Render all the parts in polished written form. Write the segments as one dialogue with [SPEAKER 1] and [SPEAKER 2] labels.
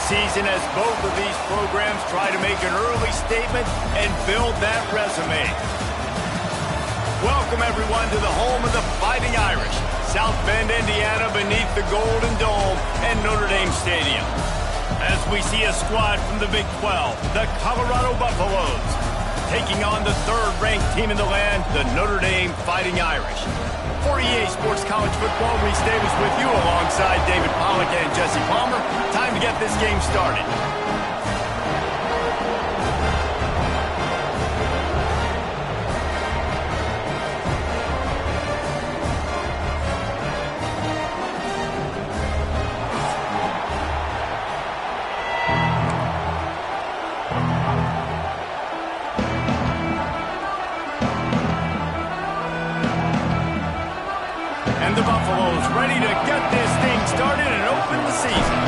[SPEAKER 1] season as both of these programs try to make an early statement and build that resume. Welcome, everyone, to the home of the Fighting Irish, South Bend, Indiana, beneath the Golden Dome and Notre Dame Stadium. As we see a squad from the Big 12, the Colorado Buffaloes, taking on the third-ranked team in the land, the Notre Dame Fighting Irish. For EA Sports College Football, Reese Davis with you alongside David Pollack and Jesse Palmer. Time to get this game started. And the Buffaloes ready to get this thing started and open the season.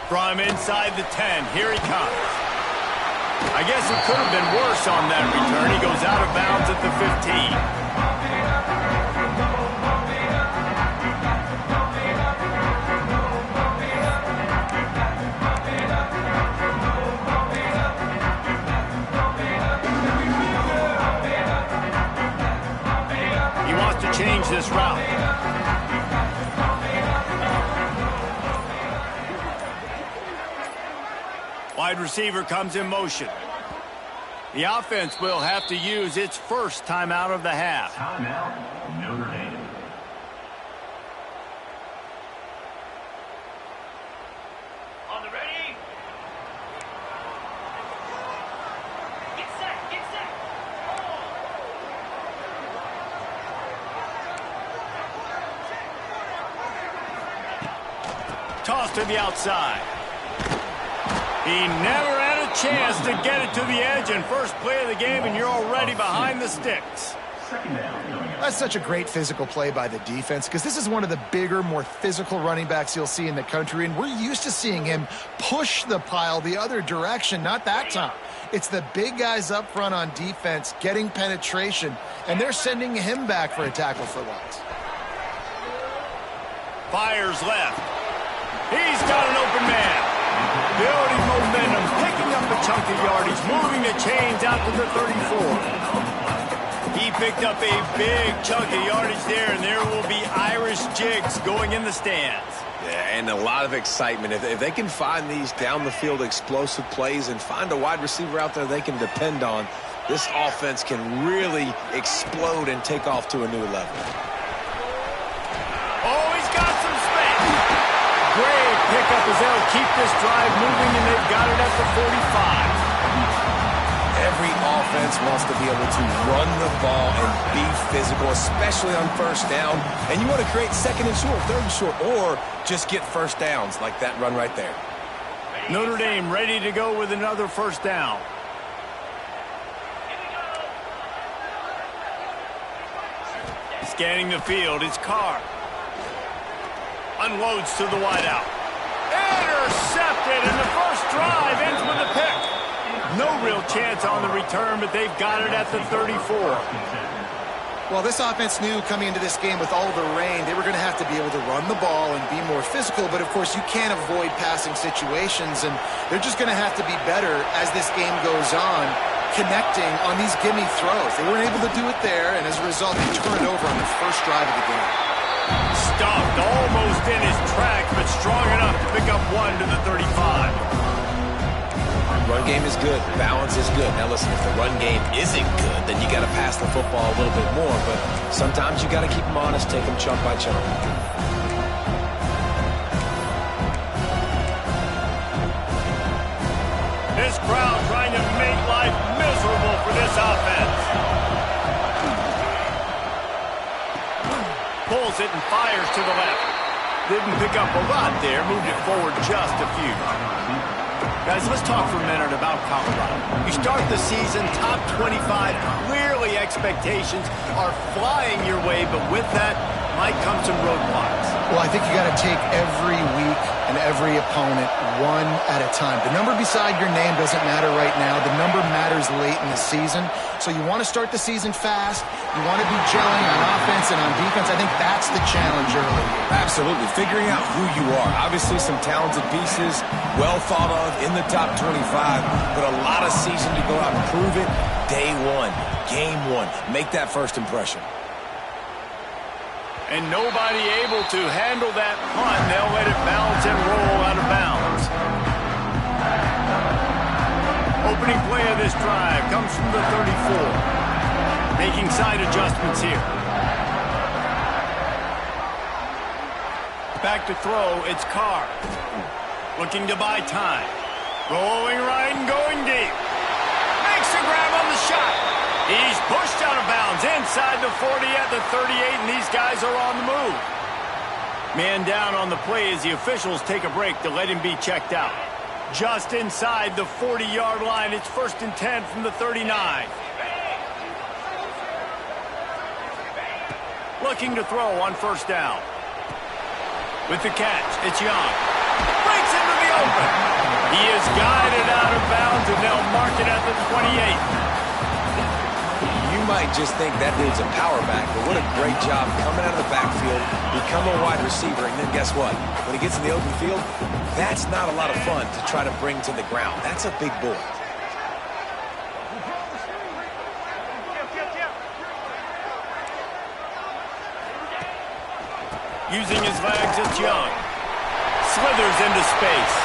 [SPEAKER 1] From inside the 10, here he comes. I guess it could have been worse on that return. He goes out of bounds at the 15. Change this route. Wide receiver comes in motion. The offense will have to use its first timeout of the half.
[SPEAKER 2] Timeout, Notre Dame.
[SPEAKER 3] On the ready. Get set, get set.
[SPEAKER 1] Toss to the outside. He never had a chance to get it to the edge, and first play of the game, and you're already behind the sticks.
[SPEAKER 4] That's such a great physical play by the defense, because this is one of the bigger, more physical running backs you'll see in the country, and we're used to seeing him push the pile the other direction. Not that time. It's the big guys up front on defense getting penetration, and they're sending him back for a tackle for loss.
[SPEAKER 1] Fires left. He's got an open man. Building momentum, picking up a chunk of yardage, moving the chains out to the 34. He picked up a big chunk of yardage there, and there will be Irish jigs going in the stands.
[SPEAKER 5] Yeah, and a lot of excitement. If they can find these down-the-field explosive plays and find a wide receiver out there they can depend on, this offense can really explode and take off to a new level.
[SPEAKER 1] Oh, he's got some space. Great pickup as they'll keep this drive moving, and they've got it at the 45.
[SPEAKER 5] Every offense wants to be able to run the ball and be physical, especially on first down. And you want to create second and short, third and short, or just get first downs like that run right there.
[SPEAKER 1] Notre Dame ready to go with another first down. Scanning the field, it's Carr. Unloads to the wideout. Intercepted, and the first drive ends with a pick. No real chance on the return, but they've got it at the 34.
[SPEAKER 4] Well, this offense knew coming into this game with all the rain, they were going to have to be able to run the ball and be more physical, but of course you can't avoid passing situations, and they're just going to have to be better as this game goes on, connecting on these gimme throws. They weren't able to do it there, and as a result, they turn it over on the first drive of the game.
[SPEAKER 1] Stopped almost in his tracks, but strong enough to pick up one to the 35.
[SPEAKER 5] Run game is good. Balance is good. Now listen, if the run game isn't good, then you got to pass the football a little bit more, but sometimes you got to keep them honest, take them chunk by chunk.
[SPEAKER 1] This crowd trying to make life miserable for this offense. Pulls it and fires to the left. Didn't pick up a lot there, moved it forward just a few. Guys, let's talk for a minute about Colorado. You start the season top 25. Clearly expectations are flying your way, but with that, might come some roadblocks.
[SPEAKER 4] Well, I think you got to take every week and every opponent one at a time. The number beside your name doesn't matter right now. The number matters late in the season. So you want to start the season fast. You want to be gelling on offense and on defense. I think that's the challenge early.
[SPEAKER 5] Absolutely. Figuring out who you are. Obviously some talented pieces, well thought of in the top 25, but a lot of season to go out and prove it. Day one, game one. Make that first impression.
[SPEAKER 1] And nobody able to handle that punt. They'll let it bounce and roll out of bounds. Opening play of this drive comes from the 34. Making side adjustments here. Back to throw, it's Carr. Looking to buy time. Rolling right and going deep. Makes a grab on the shot. He's pushed out of bounds inside the 40 at the 38, and these guys are on the move. Man down on the play as the officials take a break to let him be checked out. Just inside the 40-yard line, it's 1st and 10 from the 39. Looking to throw on 1st down. With the catch, it's Young. Breaks into the open. He is guided out of bounds, and they'll mark it at the 28.
[SPEAKER 5] You might just think that dude's a power back, but what a great job coming out of the backfield, become a wide receiver, and then guess what? When he gets in the open field, that's not a lot of fun to try to bring to the ground. That's a big boy.
[SPEAKER 1] Using his legs, it's Young. Slithers into space.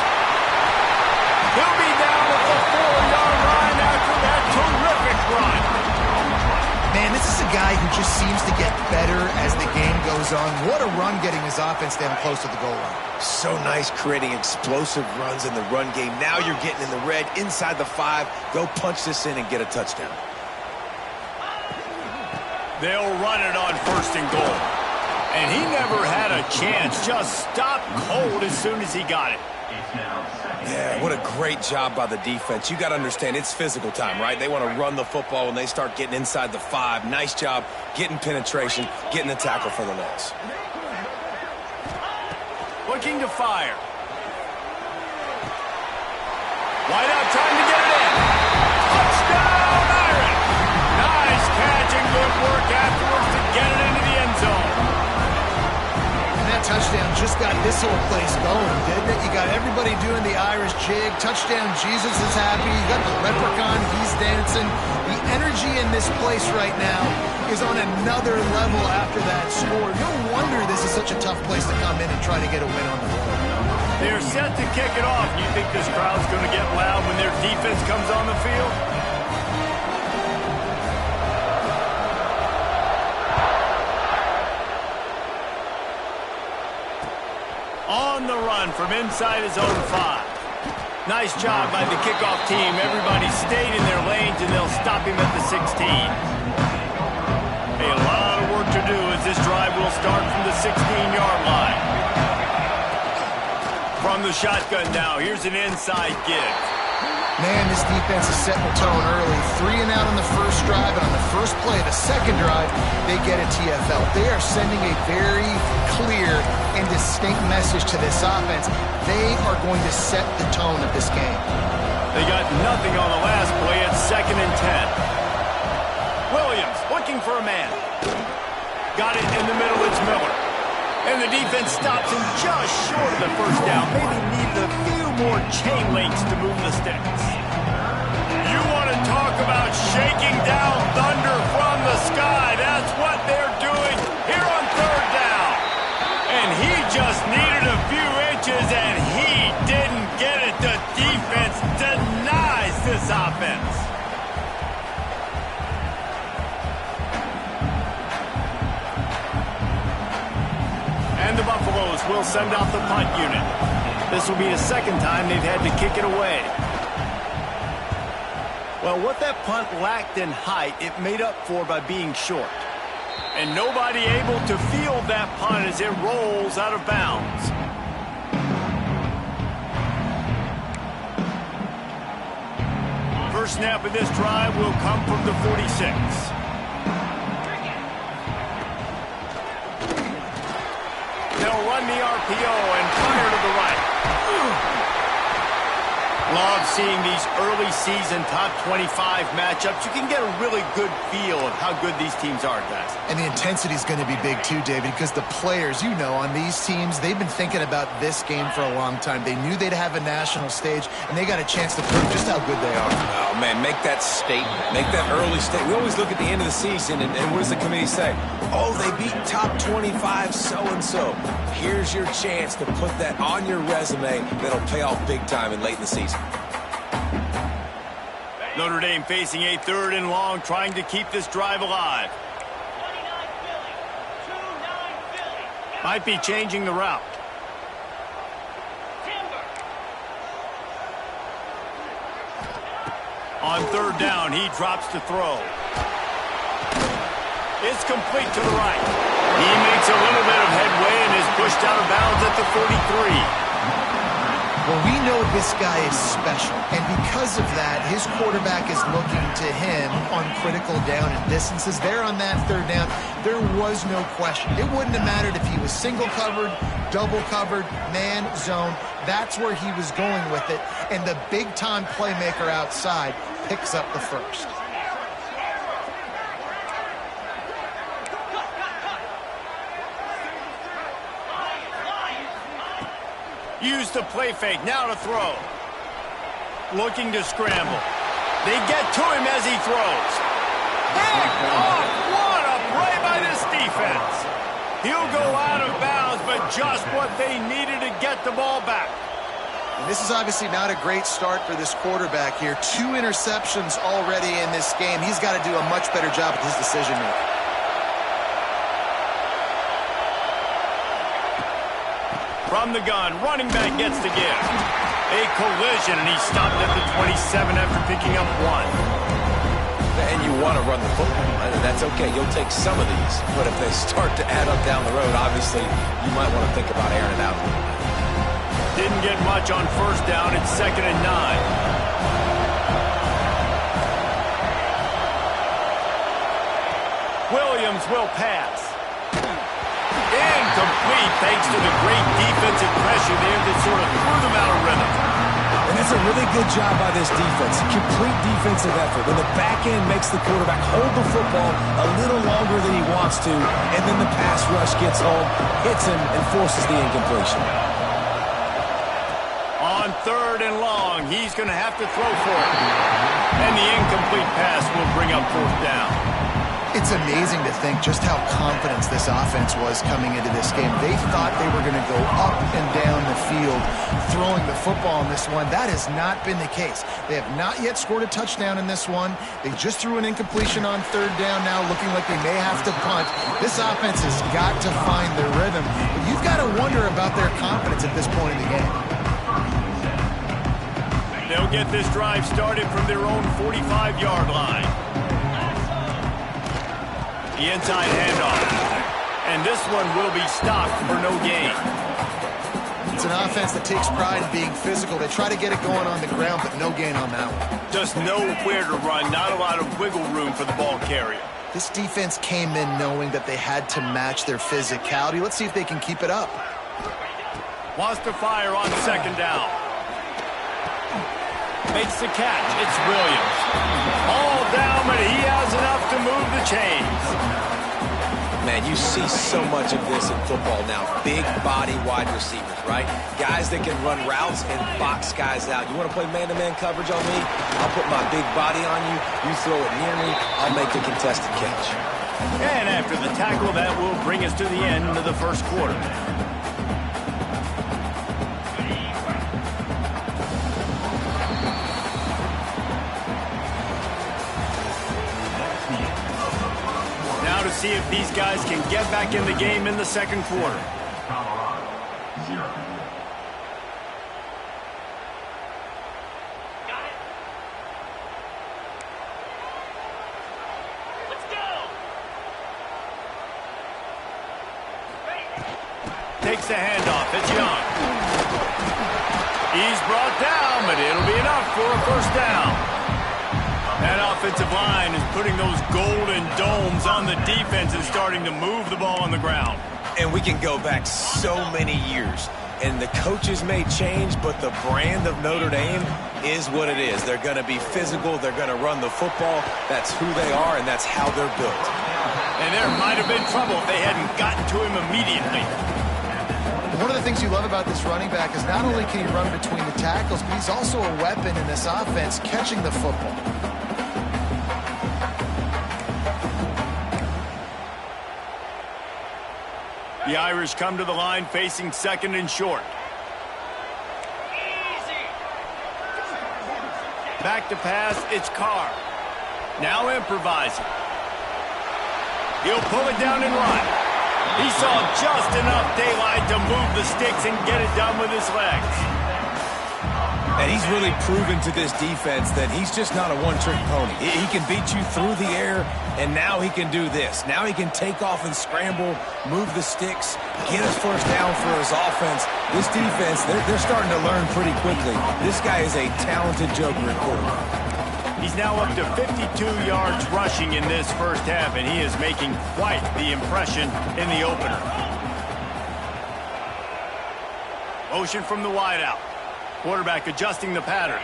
[SPEAKER 1] He'll be down at the 4-yard line after that terrific run.
[SPEAKER 4] Man, this is a guy who just seems to get better as the game goes on. What a run getting his offense down close to the goal line.
[SPEAKER 5] So nice creating explosive runs in the run game. Now you're getting in the red, inside the 5. Go punch this in and get a touchdown.
[SPEAKER 1] They'll run it on 1st and goal. And he never had a chance. Just stopped cold as soon as he got it.
[SPEAKER 5] Yeah, what a great job by the defense. You got to understand, it's physical time, right? They want to run the football when they start getting inside the 5. Nice job getting penetration, getting the tackle for the loss.
[SPEAKER 1] Looking to fire. Wide out, trying to get it in. Touchdown, Irish! Nice catch and good work afterwards to get it into the end zone.
[SPEAKER 4] That touchdown just got this whole place going, didn't it? You got everybody doing the Irish jig. Touchdown, Jesus is happy. You got the leprechaun, he's dancing. The energy in this place right now is on another level after that score. No wonder this is such a tough place to come in and try to get a win on the road.
[SPEAKER 1] They're set to kick it off. You think this crowd's going to get loud when their defense comes on the field? On the run from inside his own 5. Nice job by the kickoff team. Everybody stayed in their lanes, and they'll stop him at the 16. A lot of work to do as this drive will start from the 16-yard line. From the shotgun now, here's an inside give.
[SPEAKER 4] Man, this defense is setting the tone early. 3 and out on the first drive, and on the first play of the second drive, they get a TFL. They are sending a very clear and distinct message to this offense. They are going to set the tone of this game.
[SPEAKER 1] They got nothing on the last play. It's 2nd and 10. Williams looking for a man. Got it in the middle. It's Miller. And the defense stops him just short of the first down. Maybe needed a few more chain links to move the sticks. You want to talk about shaking down thunder from the sky. That's what they're doing here on 3rd down. And he just needed a few inches, and he didn't get it. The defense denies this offense. And the Buffaloes will send out the punt unit. This will be the 2nd time they've had to kick it away. Well, what that punt lacked in height, it made up for by being short. And nobody able to field that punt as it rolls out of bounds. First snap of this drive will come from the 46. They'll run the RPO and fire to the right. Love seeing these early season top 25 matchups. You can get a really good feel of how good these teams are, guys.
[SPEAKER 4] And the intensity is going to be big too, David, because the players, you know, on these teams, they've been thinking about this game for a long time. They knew they'd have a national stage, and they got a chance to prove just how good they are.
[SPEAKER 5] Oh, man, make that statement. Make that early statement. We always look at the end of the season, and what does the committee say? Oh, they beat top 25 so-and-so. Here's your chance to put that on your resume that'll pay off big time and late in the season.
[SPEAKER 1] Notre Dame facing a 3rd and long, trying to keep this drive alive.
[SPEAKER 3] 29 Philly. 2-9 Philly.
[SPEAKER 1] Might be changing the route.
[SPEAKER 3] Timber.
[SPEAKER 1] On 3rd down, he drops to throw. It's complete to the right. He makes a little bit of headway and is pushed out of bounds at the 43.
[SPEAKER 4] Well, we know this guy is special, and because of that, his quarterback is looking to him on critical down and distances. There on that 3rd down, there was no question. It wouldn't have mattered if he was single covered, double covered, man, zone. That's where he was going with it, and the big-time playmaker outside picks up the first.
[SPEAKER 1] Use the play fake, now to throw. Looking to scramble. They get to him as he throws. Picked off! What a play by this defense! He'll go out of bounds, but just what they needed to get the ball back.
[SPEAKER 4] And this is obviously not a great start for this quarterback here. 2 interceptions already in this game. He's got to do a much better job with his decision-making.
[SPEAKER 1] From the gun, running back gets the give. A collision, and he stopped at the 27 after picking up 1.
[SPEAKER 5] And you want to run the football, and that's okay. You'll take some of these, but if they start to add up down the road, obviously, you might want to think about airing it out.
[SPEAKER 1] Didn't get much on 1st down. It's 2nd and 9. Williams will pass. Incomplete thanks to the great defensive pressure there that sort of threw them out of rhythm.
[SPEAKER 5] And that's a really good job by this defense. Complete defensive effort. When the back end makes the quarterback hold the football a little longer than he wants to, and then the pass rush gets home, hits him, and forces the incompletion.
[SPEAKER 1] On 3rd and long, he's going to have to throw for it. And the incomplete pass will bring up 4th down.
[SPEAKER 4] It's amazing to think just how confident this offense was coming into this game. They thought they were going to go up and down the field throwing the football in this one. That has not been the case. They have not yet scored a touchdown in this one. They just threw an incompletion on 3rd down now, looking like they may have to punt. This offense has got to find their rhythm. But you've got to wonder about their confidence at this point in the game.
[SPEAKER 1] They'll get this drive started from their own 45-yard line. The inside handoff. And this one will be stopped for no gain.
[SPEAKER 4] It's an offense that takes pride in being physical. They try to get it going on the ground, but no gain on that one.
[SPEAKER 1] Just nowhere to run, not a lot of wiggle room for the ball carrier.
[SPEAKER 4] This defense came in knowing that they had to match their physicality. Let's see if they can keep it up.
[SPEAKER 1] Wants to fire on 2nd down. Makes the catch. It's Williams. All down, but he has enough to move the chains.
[SPEAKER 5] Man, you see so much of this in football now. Big body wide receivers, right? Guys that can run routes and box guys out. You want to play man-to-man coverage on me? I'll put my big body on you. You throw it near me, I'll make a contested catch.
[SPEAKER 1] And after the tackle, that will bring us to the end of the 1st quarter. To see if these guys can get back in the game in the 2nd quarter.
[SPEAKER 2] Colorado, 0.
[SPEAKER 3] Got it. Let's go. Ready.
[SPEAKER 1] Takes the handoff. It's Young. He's brought down, but it'll be enough for a 1st down. That offensive line is putting those golden domes on the defense and starting to move the ball on the ground.
[SPEAKER 5] And we can go back so many years. And the coaches may change, but the brand of Notre Dame is what it is. They're going to be physical. They're going to run the football. That's who they are, and that's how they're built.
[SPEAKER 1] And there might have been trouble if they hadn't gotten to him immediately.
[SPEAKER 4] One of the things you love about this running back is not only can he run between the tackles, but he's also a weapon in this offense catching the football.
[SPEAKER 1] The Irish come to the line facing second and short. Back to pass, it's Carr. Now improvising. He'll pull it down and run. He saw just enough daylight to move the sticks and get it done with his legs.
[SPEAKER 5] And he's really proven to this defense that he's just not a one-trick pony. He can beat you through the air, and now he can do this. Now he can take off and scramble, move the sticks, get his first down for his offense. This defense, they're starting to learn pretty quickly. This guy is a talented joker at quarterback.
[SPEAKER 1] He's now up to 52 yards rushing in this first half, and he is making quite the impression in the opener. Motion from the wideout. Quarterback adjusting the pattern.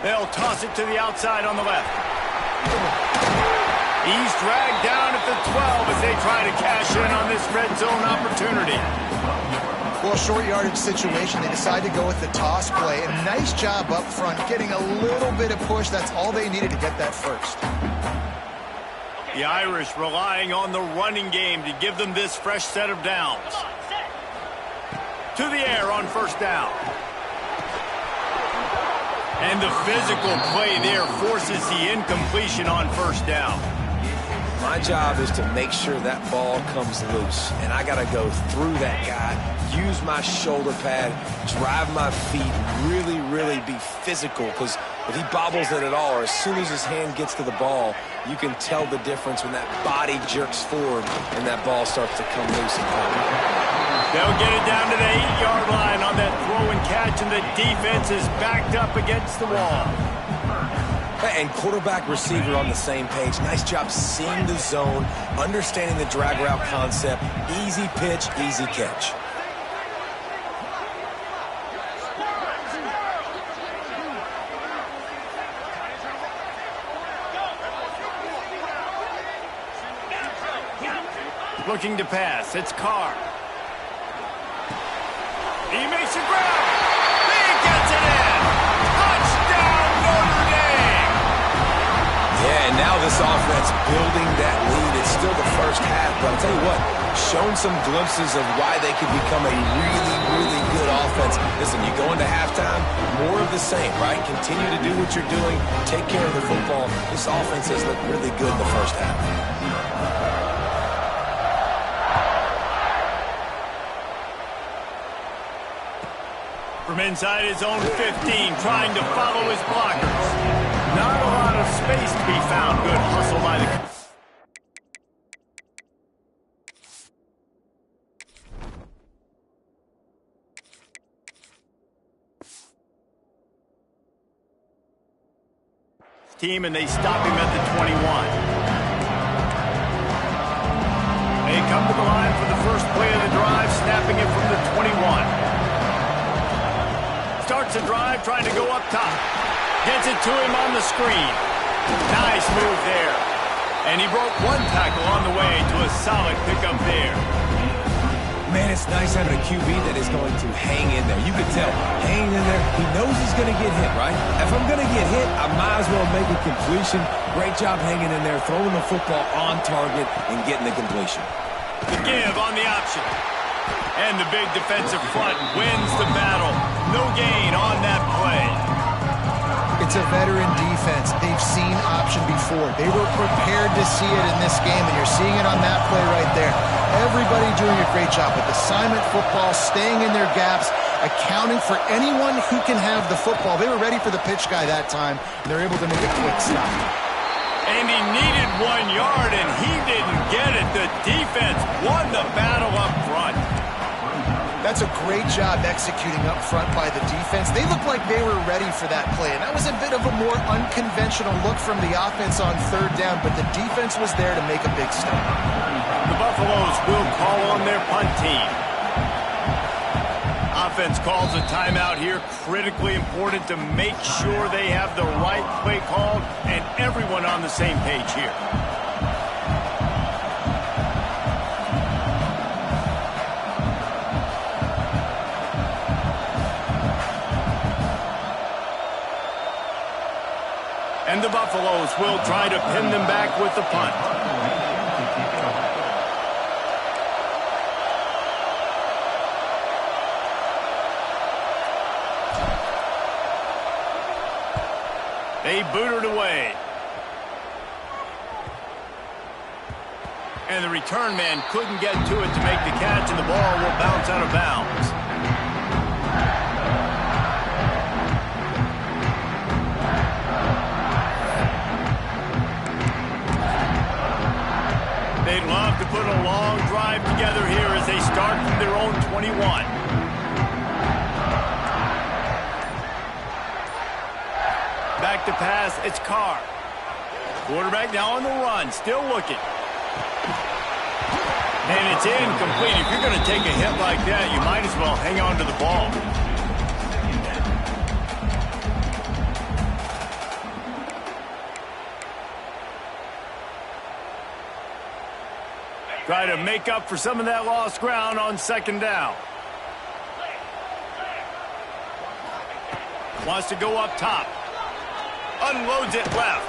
[SPEAKER 1] They'll toss it to the outside on the left. He's dragged down at the 12 as they try to cash in on this red zone opportunity.
[SPEAKER 4] Well, short yardage situation, they decide to go with the toss play. And nice job up front, getting a little bit of push. That's all they needed to get that first.
[SPEAKER 1] The Irish relying on the running game to give them this fresh set of downs. To the air on first down. And the physical play there forces the incompletion on first down.
[SPEAKER 5] My job is to make sure that ball comes loose, and I got to go through that guy, use my shoulder pad, drive my feet, really be physical, because if he bobbles it at all, or as soon as his hand gets to the ball, you can tell the difference when that body jerks forward and that ball starts to come loose and come.
[SPEAKER 1] They'll get it down to the 8-yard line on that throw and catch, and the defense is backed up against the wall.
[SPEAKER 5] And quarterback receiver on the same page. Nice job seeing the zone, understanding the drag route concept. Easy pitch, easy catch.
[SPEAKER 1] Looking to pass, it's Carr. He makes a grab. He gets it in. Touchdown, Notre Dame.
[SPEAKER 5] Yeah, and now this offense building that lead. It's still the first half, but I'll tell you what, shown some glimpses of why they could become a really good offense. Listen, you go into halftime, more of the same, right? Continue to do what you're doing. Take care of the football. This offense has looked really good in the first half.
[SPEAKER 1] From inside his own 15, trying to follow his blockers. Not a lot of space to be found. Good hustle by the... team, and they stop him at the 21. They come to the line for the first play of the drive, snapping it from the 21. Starts a drive, trying to go up top. Gets it to him on the screen. Nice move there. And he broke one tackle on the way to a solid pickup there.
[SPEAKER 5] Man, it's nice having a QB that is going to hang in there. You can tell, hanging in there, he knows he's going to get hit, right? If I'm going to get hit, I might as well make a completion. Great job hanging in there, throwing the football on target and getting the completion.
[SPEAKER 1] The give on the option. And the big defensive front wins the battle. No gain on that play.
[SPEAKER 4] It's a veteran defense. They've seen option before. They were prepared to see it in this game, and you're seeing it on that play right there. Everybody doing a great job with assignment football, staying in their gaps, accounting for anyone who can have the football. They were ready for the pitch guy that time, and they're able to make a quick stop.
[SPEAKER 1] And he needed 1 yard, and he didn't get it. The defense won the battle up front.
[SPEAKER 4] That's a great job executing up front by the defense. They looked like they were ready for that play, and that was a bit of a more unconventional look from the offense on third down, but the defense was there to make a big stop.
[SPEAKER 1] The Buffaloes will call on their punt team. Offense calls a timeout here. Critically important to make sure they have the right play called and everyone on the same page here. And the Buffaloes will try to pin them back with the punt. They boot it away. And the return man couldn't get to it to make the catch, and the ball will bounce out of bounds. They'd love to put a long drive together here as they start from their own 21. Back to pass, it's Carr. Quarterback now on the run, still looking. And it's incomplete. If you're going to take a hit like that, you might as well hang on to the ball. Try to make up for some of that lost ground on second down. Wants to go up top. Unloads it left.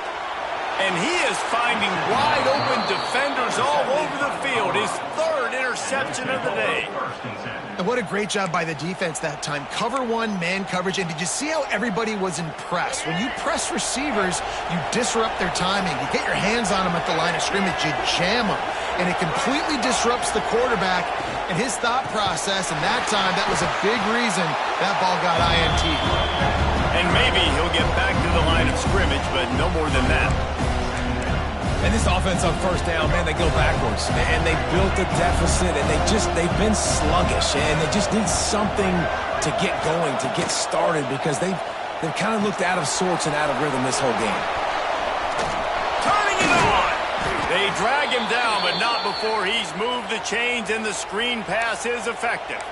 [SPEAKER 1] And he is finding wide open defenders all over the field. His third interception of the day.
[SPEAKER 4] And what a great job by the defense that time. Cover one, man coverage. And did you see how everybody was impressed? When you press receivers, you disrupt their timing. You get your hands on them at the line of scrimmage. You jam them. And it completely disrupts the quarterback and his thought process. And that time, that was a big reason that ball got INT.
[SPEAKER 1] And maybe he'll get back to the line of scrimmage, but no more than that.
[SPEAKER 5] And this offense on first down, man, they go backwards. And they built a deficit, and they've been sluggish. And they just need something to get going, to get started, because they've kind of looked out of sorts and out of rhythm this whole game.
[SPEAKER 1] Turning it on! They drag him down, but not before he's moved the chains, and the screen pass is effective.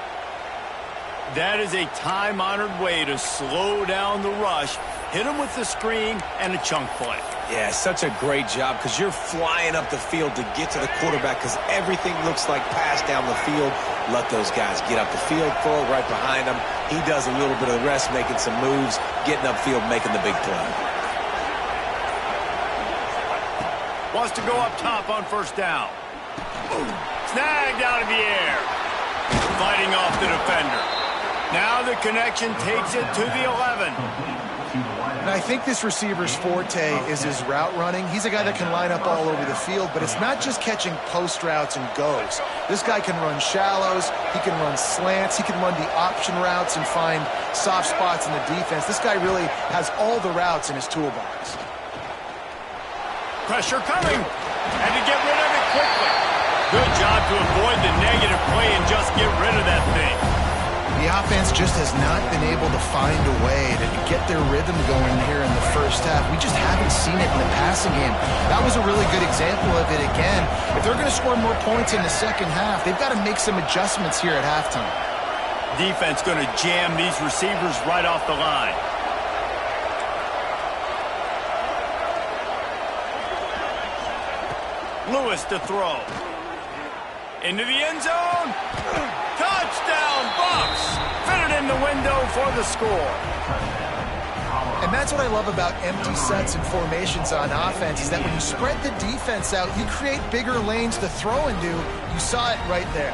[SPEAKER 1] That is a time-honored way to slow down the rush, hit him with the screen, and a chunk play.
[SPEAKER 5] Yeah, such a great job, because you're flying up the field to get to the quarterback, because everything looks like pass down the field. Let those guys get up the field, throw it right behind him. He does a little bit of the rest, making some moves, getting upfield, making the big play.
[SPEAKER 1] Wants to go up top on first down. Snagged out of the air. Fighting off the defender. Now the connection takes it to the 11.
[SPEAKER 4] And I think this receiver's forte is his route running. He's a guy that can line up all over the field, but it's not just catching post routes and goes. This guy can run shallows, he can run slants, he can run the option routes and find soft spots in the defense. This guy really has all the routes in his toolbox.
[SPEAKER 1] Pressure coming, and to get rid of it quickly. Good job to avoid the negative play and just get rid of that thing.
[SPEAKER 4] The offense just has not been able to find a way to get their rhythm going here in the first half. We just haven't seen it in the passing game. That was a really good example of it again. If they're going to score more points in the second half, they've got to make some adjustments here at halftime.
[SPEAKER 1] Defense going to jam these receivers right off the line. Lewis to throw. Into the end zone. Touchdown, Bucks! Fitted in the window for the score.
[SPEAKER 4] And that's what I love about empty sets and formations on offense, is that when you spread the defense out, you create bigger lanes to throw into. You saw it right there.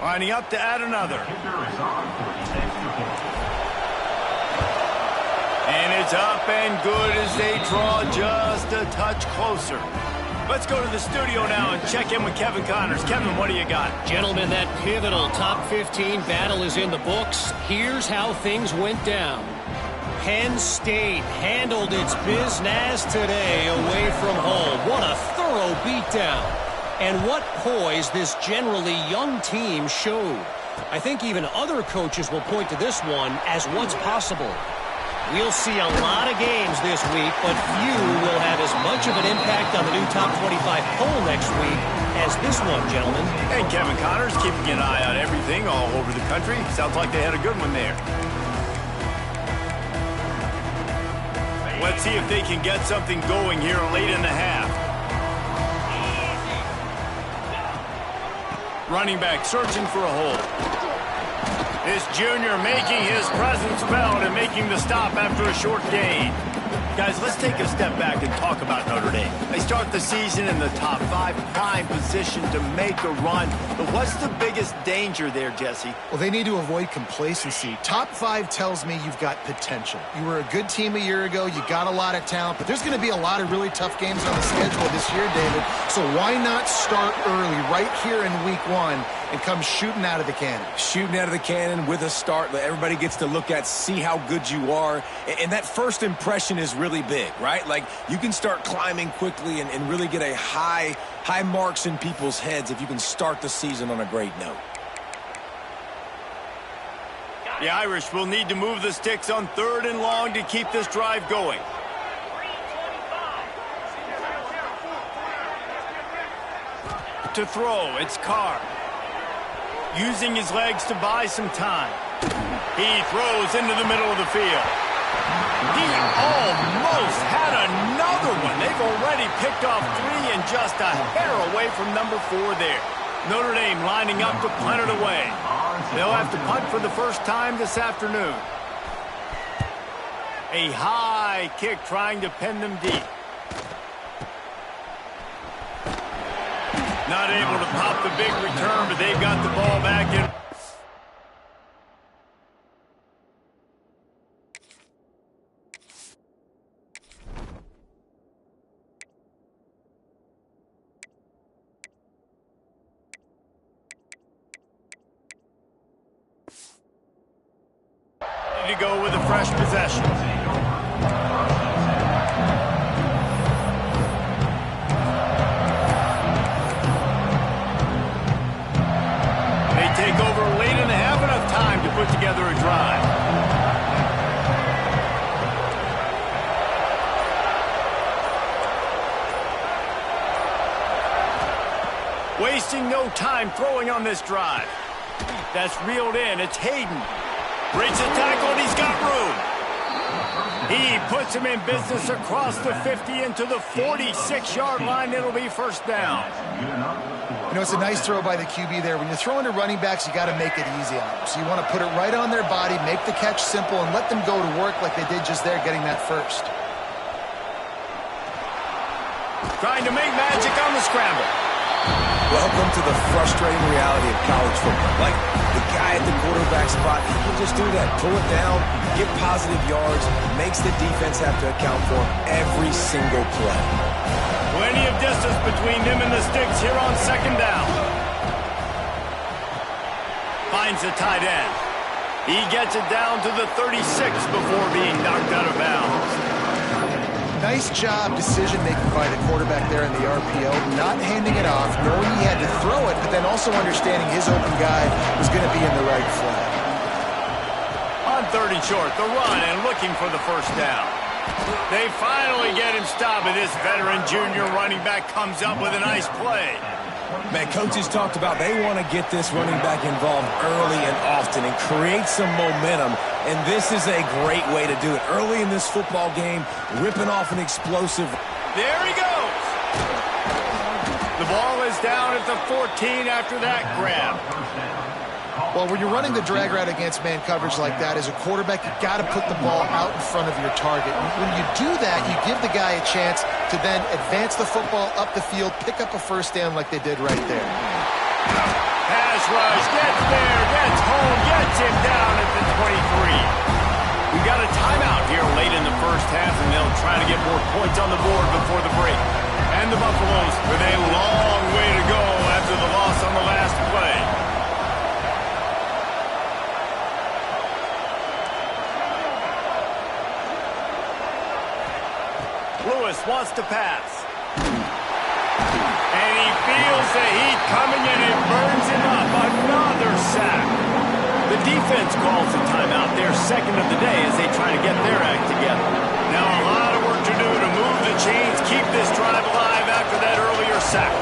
[SPEAKER 1] Lining up to add another. And it's up and good as they draw just a touch closer. Let's go to the studio now and check in with Kevin Connors. Kevin, what do you got?
[SPEAKER 6] Gentlemen, that pivotal top 15 battle is in the books. Here's how things went down. Penn State handled its business today away from home. What a thorough beatdown. And what poise this generally young team showed. I think even other coaches will point to this one as what's possible. We'll see a lot of games this week, but few will have as much of an impact on the new top 25 poll next week as this one, gentlemen.
[SPEAKER 1] And Kevin Connor's keeping an eye on everything all over the country. Sounds like they had a good one there. Let's see if they can get something going here late in the half. Running back searching for a hole. This junior making his presence felt and making the stop after a short gain. Guys, let's take a step back and talk about Notre Dame. They start the season in the top 5, prime position to make a run. But what's the biggest danger there, Jesse?
[SPEAKER 4] Well, they need to avoid complacency. Top 5 tells me you've got potential. You were a good team a year ago. You got a lot of talent. But there's going to be a lot of really tough games on the schedule this year, David. So why not start early right here in week 1 and come shooting out of the cannon?
[SPEAKER 5] Shooting out of the cannon with a start that everybody gets to look at, see how good you are. And that first impression is really big, right? Like, you can start climbing quickly and really get a high marks in people's heads if you can start the season on a great note.
[SPEAKER 1] The Irish will need to move the sticks on 3rd and long to keep this drive going. To throw, it's Carr. Using his legs to buy some time. He throws into the middle of the field. He almost had another one. They've already picked off 3 and just a hair away from number 4 there. Notre Dame lining up to punt it away. They'll have to punt for the first time this afternoon. A high kick trying to pin them deep. Not able to pop the big return, but they've got the ball back in. To go with a fresh possession. Take over late in the half, enough time to put together a drive. Wasting no time throwing on this drive. That's reeled in. It's Hayden. Breaks the tackle, and he's got room. He puts him in business across the 50 into the 46-yard line. It'll be first down.
[SPEAKER 4] You know, it's a nice throw by the QB there. When you're throwing to running backs, you got to make it easy on them. So you want to put it right on their body, make the catch simple, and let them go to work like they did just there, getting that first.
[SPEAKER 1] Trying to make magic on the scramble.
[SPEAKER 5] Welcome to the frustrating reality of college football. Like, the guy at the quarterback spot, he can just do that. Pull it down, get positive yards, makes the defense have to account for every single play.
[SPEAKER 1] Plenty of distance between them and the sticks here on 2nd down. Finds the tight end. He gets it down to the 36 before being knocked out of bounds.
[SPEAKER 4] Nice job decision-making by the quarterback there in the RPO, not handing it off, knowing he had to throw it, but then also understanding his open guy was going to be in the right flat.
[SPEAKER 1] On 3rd and short, the run and looking for the first down. They finally get him stopped, and this veteran junior running back comes up with a nice play.
[SPEAKER 5] Man, coaches talked about they want to get this running back involved early and often and create some momentum, and this is a great way to do it. Early in this football game, ripping off an explosive.
[SPEAKER 1] There he goes. The ball is down at the 14 after that grab.
[SPEAKER 4] Well, when you're running the drag route against man coverage like that, as a quarterback, you got to put the ball out in front of your target. When you do that, you give the guy a chance to then advance the football up the field, pick up a first down like they did right there.
[SPEAKER 1] Pass rush, gets there, gets home, gets him down at the 23. We got a timeout here late in the first half, and they'll try to get more points on the board before the break. And the Buffaloes with a long way to go after the loss on the last play. Lewis wants to pass. And he feels the heat coming and it burns him up. Another sack. defense calls the timeout, their second of the day, as they try to get their act together. Now a lot of work to do to move the chains, keep this drive alive after that earlier sack.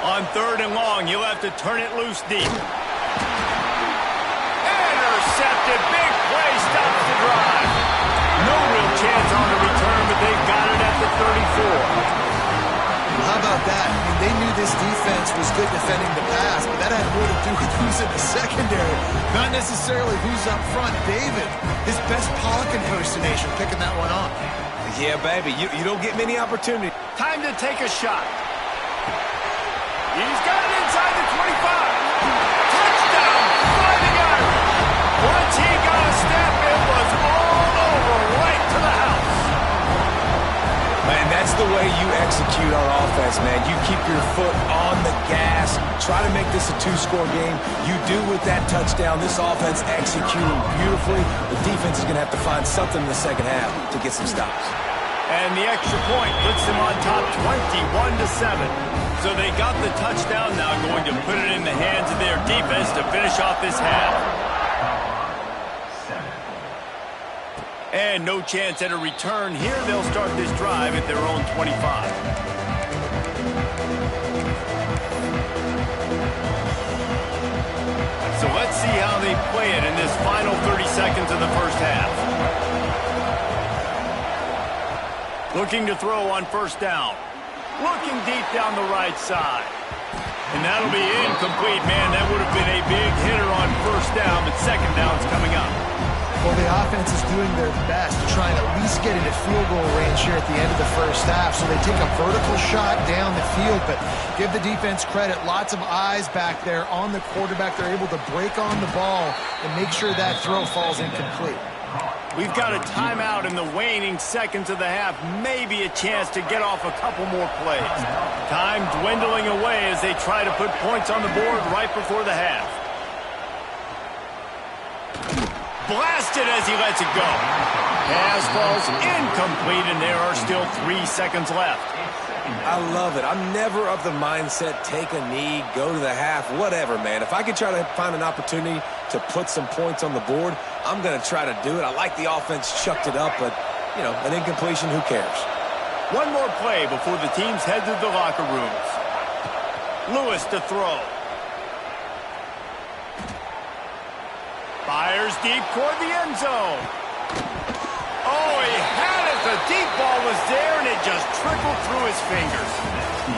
[SPEAKER 1] On 3rd and long, you'll have to turn it loose deep. Intercepted. Big play stops the drive. No real chance on the return, but they've got it at the 34.
[SPEAKER 4] How about that? I mean, they knew this defense was good defending the pass, but that had more to do with who's in the secondary, not necessarily who's up front. David, his best Pollock impersonation, picking that one off.
[SPEAKER 5] Yeah, baby, you don't get many opportunities.
[SPEAKER 1] Time to take a shot. He's got it inside the 25. Touchdown, Fighting Irish. Once he got a step, it was all over, right to the house.
[SPEAKER 5] Man, that's the way you execute on offense, man. You keep your foot on the gas. Try to make this a 2-score game. You do with that touchdown. This offense executing beautifully. The defense is going to have to find something in the second half to get some stops.
[SPEAKER 1] And the extra point puts them on top 21-7. So they got the touchdown, now going to put it in the hands of their defense to finish off this half. And no chance at a return here. They'll start this drive at their own 25. So let's see how they play it in this final 30 seconds of the first half. Looking to throw on 1st down. Looking deep down the right side. And that'll be incomplete, man. That would have been a big hitter on 1st down, but 2nd down's coming up.
[SPEAKER 4] Well, the offense is doing their best to try and at least get into field goal range here at the end of the first half. So they take a vertical shot down the field, but give the defense credit. Lots of eyes back there on the quarterback. They're able to break on the ball and make sure that throw falls incomplete.
[SPEAKER 1] We've got a timeout in the waning seconds of the half. Maybe a chance to get off a couple more plays. Time dwindling away as they try to put points on the board right before the half. Blasted as he lets it go. Pass falls incomplete, and there are still 3 seconds left.
[SPEAKER 5] I love it. I'm never of the mindset, take a knee, go to the half, whatever, man. If I can try to find an opportunity to put some points on the board, I'm going to try to do it. I like the offense chucked it up, but, you know, an incompletion, who cares?
[SPEAKER 1] One more play before the teams head to the locker rooms. Lewis to throw. Fires deep toward the end zone. Oh, he had it. The deep ball was there, and it just trickled through his fingers.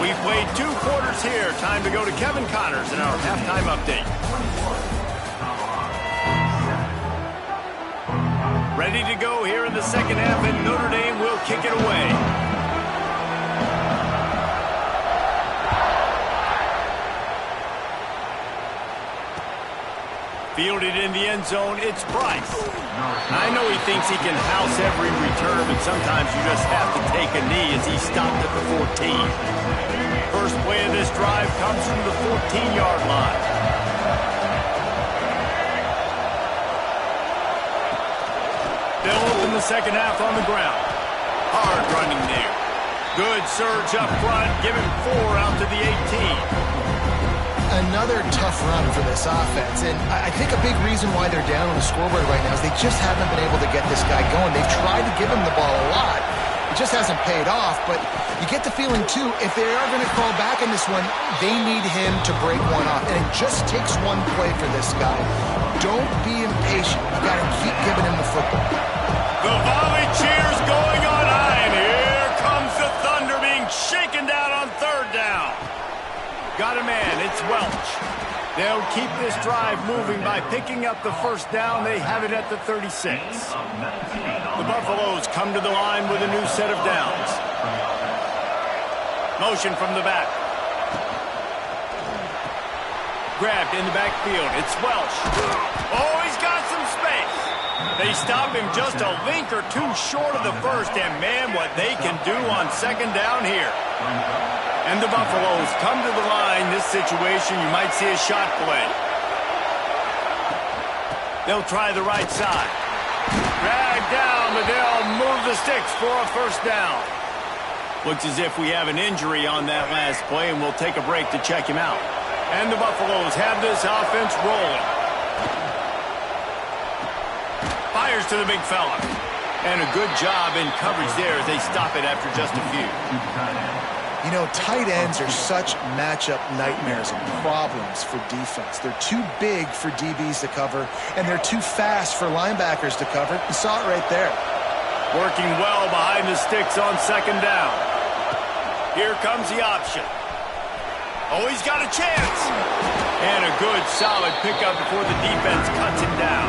[SPEAKER 1] We played 2 quarters here. Time to go to Kevin Connors in our halftime update. Ready to go here in the second half, and Notre Dame will kick it away. Fielded in the end zone, it's Bryce. I know he thinks he can house every return, but sometimes you just have to take a knee as he stopped at the 14. First play of this drive comes from the 14-yard line. They'll open the second half on the ground. Hard running there. Good surge up front, giving 4 out to the 18.
[SPEAKER 4] Another tough run for this offense, and I think a big reason why they're down on the scoreboard right now is they just haven't been able to get this guy going. They've tried to give him the ball a lot. It just hasn't paid off, but you get the feeling, too, if they are going to crawl back in this one, they need him to break one off, and it just takes one play for this guy. Don't be impatient. You got to keep giving him the football.
[SPEAKER 1] The volley cheers going on high, and here comes the Thunder being shaken down on 3rd down. Got a man, it's Welch. They'll keep this drive moving by picking up the 1st down. They have it at the 36. The Buffaloes come to the line with a new set of downs. Motion from the back. Grabbed in the backfield, it's Welch. Oh, he's got some space. They stop him just a link or 2 short of the 1st, and man, what they can do on 2nd down here. And the Buffaloes come to the line. This situation, you might see a shot play. They'll try the right side. Drag down, but they'll move the sticks for a 1st down. Looks as if we have an injury on that last play, and we'll take a break to check him out. And the Buffaloes have this offense rolling. Fires to the big fella. And a good job in coverage there as they stop it after just a few.
[SPEAKER 4] You know, tight ends are such matchup nightmares and problems for defense. They're too big for DBs to cover, and they're too fast for linebackers to cover. You saw it right there.
[SPEAKER 1] Working well behind the sticks on second down. Here comes the option. Oh, he's got a chance. And a good, solid pickup before the defense cuts him down.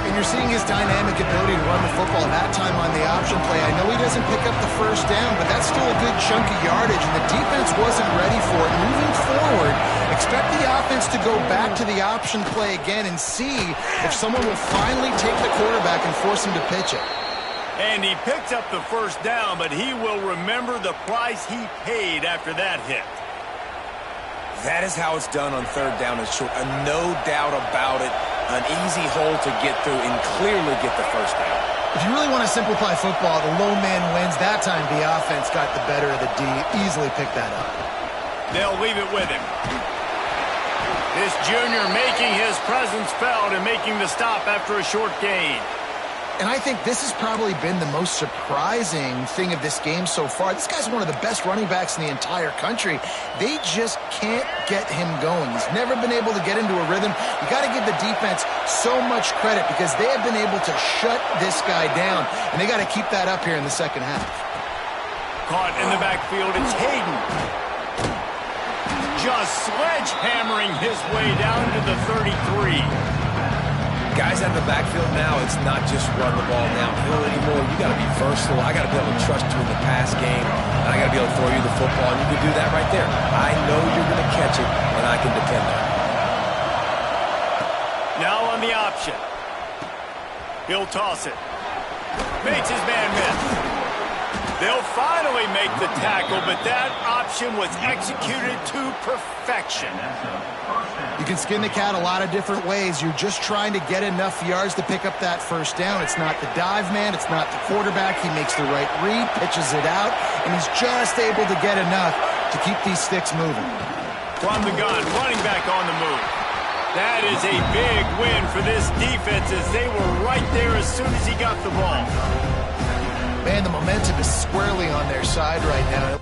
[SPEAKER 4] And you're seeing his dynamic ability to run the football that time on the option play. I know he doesn't pick up the first down, but that's still a good chunk of yardage, and the defense wasn't ready for it. Moving forward, expect the offense to go back to the option play again and see if someone will finally take the quarterback and force him to pitch it.
[SPEAKER 1] And he picks up the first down, but he will remember the price he paid after that hit.
[SPEAKER 5] That is how it's done on third down and short. No doubt about it. An easy hole to get through and clearly get the first down.
[SPEAKER 4] If you really want to simplify football, the low man wins. That time the offense got the better of the D. Easily picked that up.
[SPEAKER 1] They'll leave it with him. This junior making his presence felt and making the stop after a short gain.
[SPEAKER 4] And I think this has probably been the most surprising thing of this game so far. This guy's one of the best running backs in the entire country. They just can't get him going. He's never been able to get into a rhythm. You got to give the defense so much credit because they have been able to shut this guy down, and they got to keep that up here in the second half.
[SPEAKER 1] Caught in the backfield, it's Hayden. Just sledgehammering his way down to the 33.
[SPEAKER 5] Guys out of the backfield now, it's not just run the ball downhill anymore. You got to be versatile. I got to be able to trust you in the pass game, and I got to be able to throw you the football, and you can do that right there. I know you're going to catch it, and I can depend on it.
[SPEAKER 1] Now on the option. He'll toss it. Makes his man miss. They'll finally make the tackle, but that option was executed to perfection.
[SPEAKER 4] You can skin the cat a lot of different ways. You're just trying to get enough yards to pick up that first down. It's not the dive man. It's not the quarterback. He makes the right read, pitches it out, and he's just able to get enough to keep these sticks moving.
[SPEAKER 1] From the gun, running back on the move. That is a big win for this defense as they were right there as soon as he got the ball.
[SPEAKER 4] Man, the momentum is squarely on their side right now.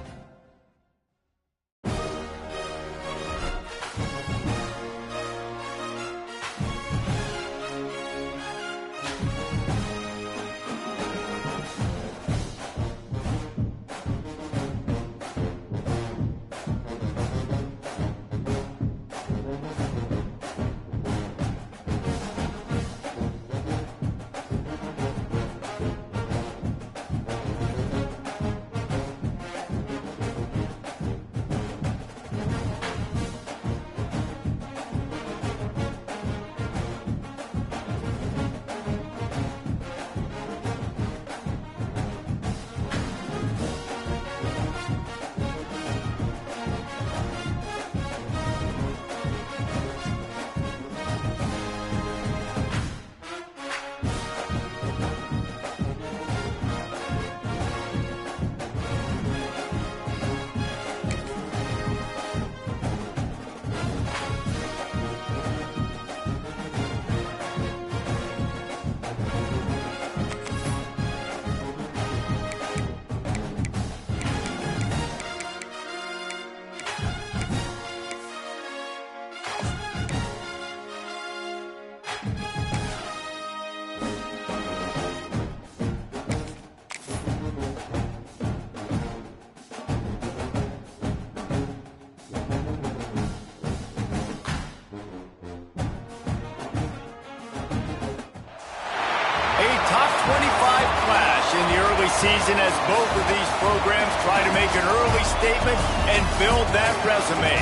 [SPEAKER 1] Season as both of these programs try to make an early statement and build that resume.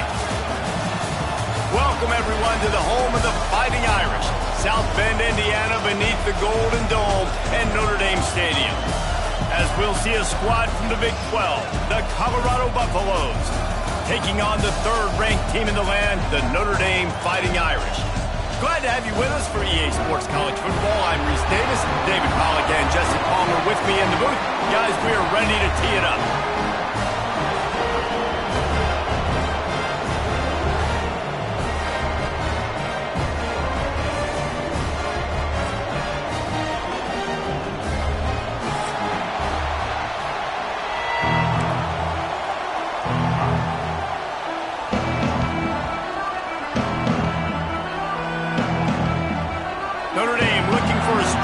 [SPEAKER 1] Welcome everyone to the home of the Fighting Irish, South Bend, Indiana, beneath the Golden Dome and Notre Dame Stadium. As we'll see a squad from the Big 12, the Colorado Buffaloes, taking on the third-ranked team in the land, the Notre Dame Fighting Irish. Glad to have you with us for EA Sports College Football. I'm Reese Davis, David Pollack, and Jesse Palmer with me in the booth. Guys, we are ready to tee it up.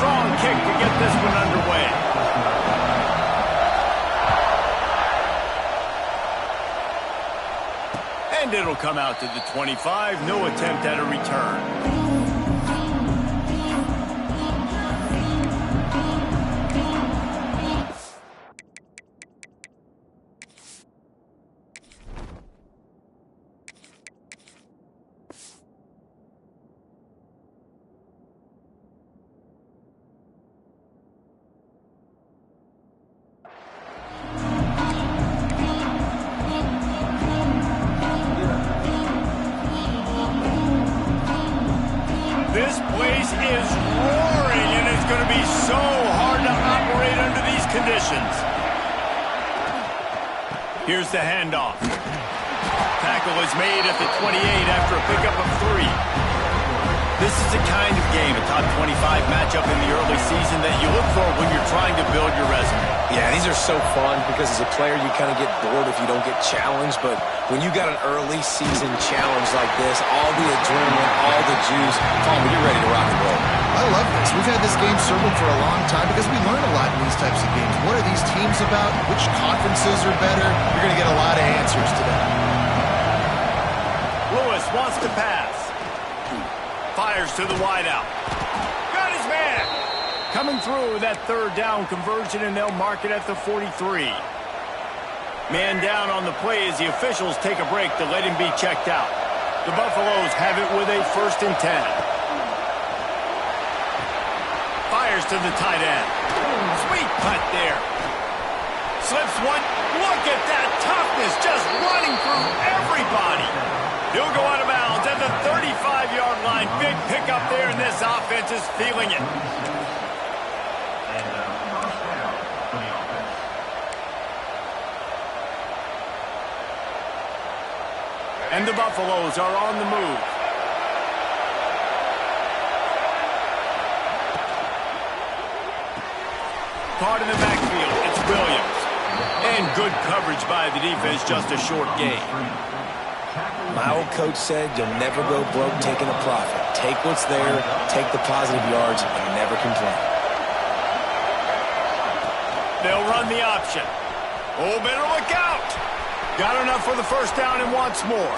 [SPEAKER 1] strong kick to get this one underway. And it'll come out to the 25. No attempt at a return. This place is roaring, and it's going to be so hard to operate under these conditions. Here's the handoff. Tackle is made at the 28 after a pickup of 3. This is the kind of game, a top 25 matchup in the early season, that you look for when you're trying to build your resume.
[SPEAKER 5] Yeah, these are so fun because as a player, you kind of get bored if you don't get challenged. But when you got an early season challenge like this, all the adrenaline, all the juice, Palmer, you're ready to rock and roll.
[SPEAKER 4] I love this. We've had this game circled for a long time because we learn a lot in these types of games. What are these teams about? Which conferences are better? You're going to get a lot of answers today.
[SPEAKER 1] Lewis wants to pass. Fires to the wideout. Got his man. Coming through that third down conversion, and they'll mark it at the 43. Man down on the play as the officials take a break to let him be checked out. The Buffaloes have it with a 1st and 10. Fires to the tight end. Sweet cut there. Slips one. Look at that toughness, just running through everybody. He'll go out of bounds at the 35-yard line. Big pickup there, and this offense is feeling it. And the Buffaloes are on the move. Caught in the backfield, it's Williams. And good coverage by the defense, just a short gain.
[SPEAKER 5] My old coach said you'll never go broke taking a profit. Take what's there, take the positive yards, and never complain.
[SPEAKER 1] They'll run the option. Oh, better look out. Got enough for the 1st down and wants more.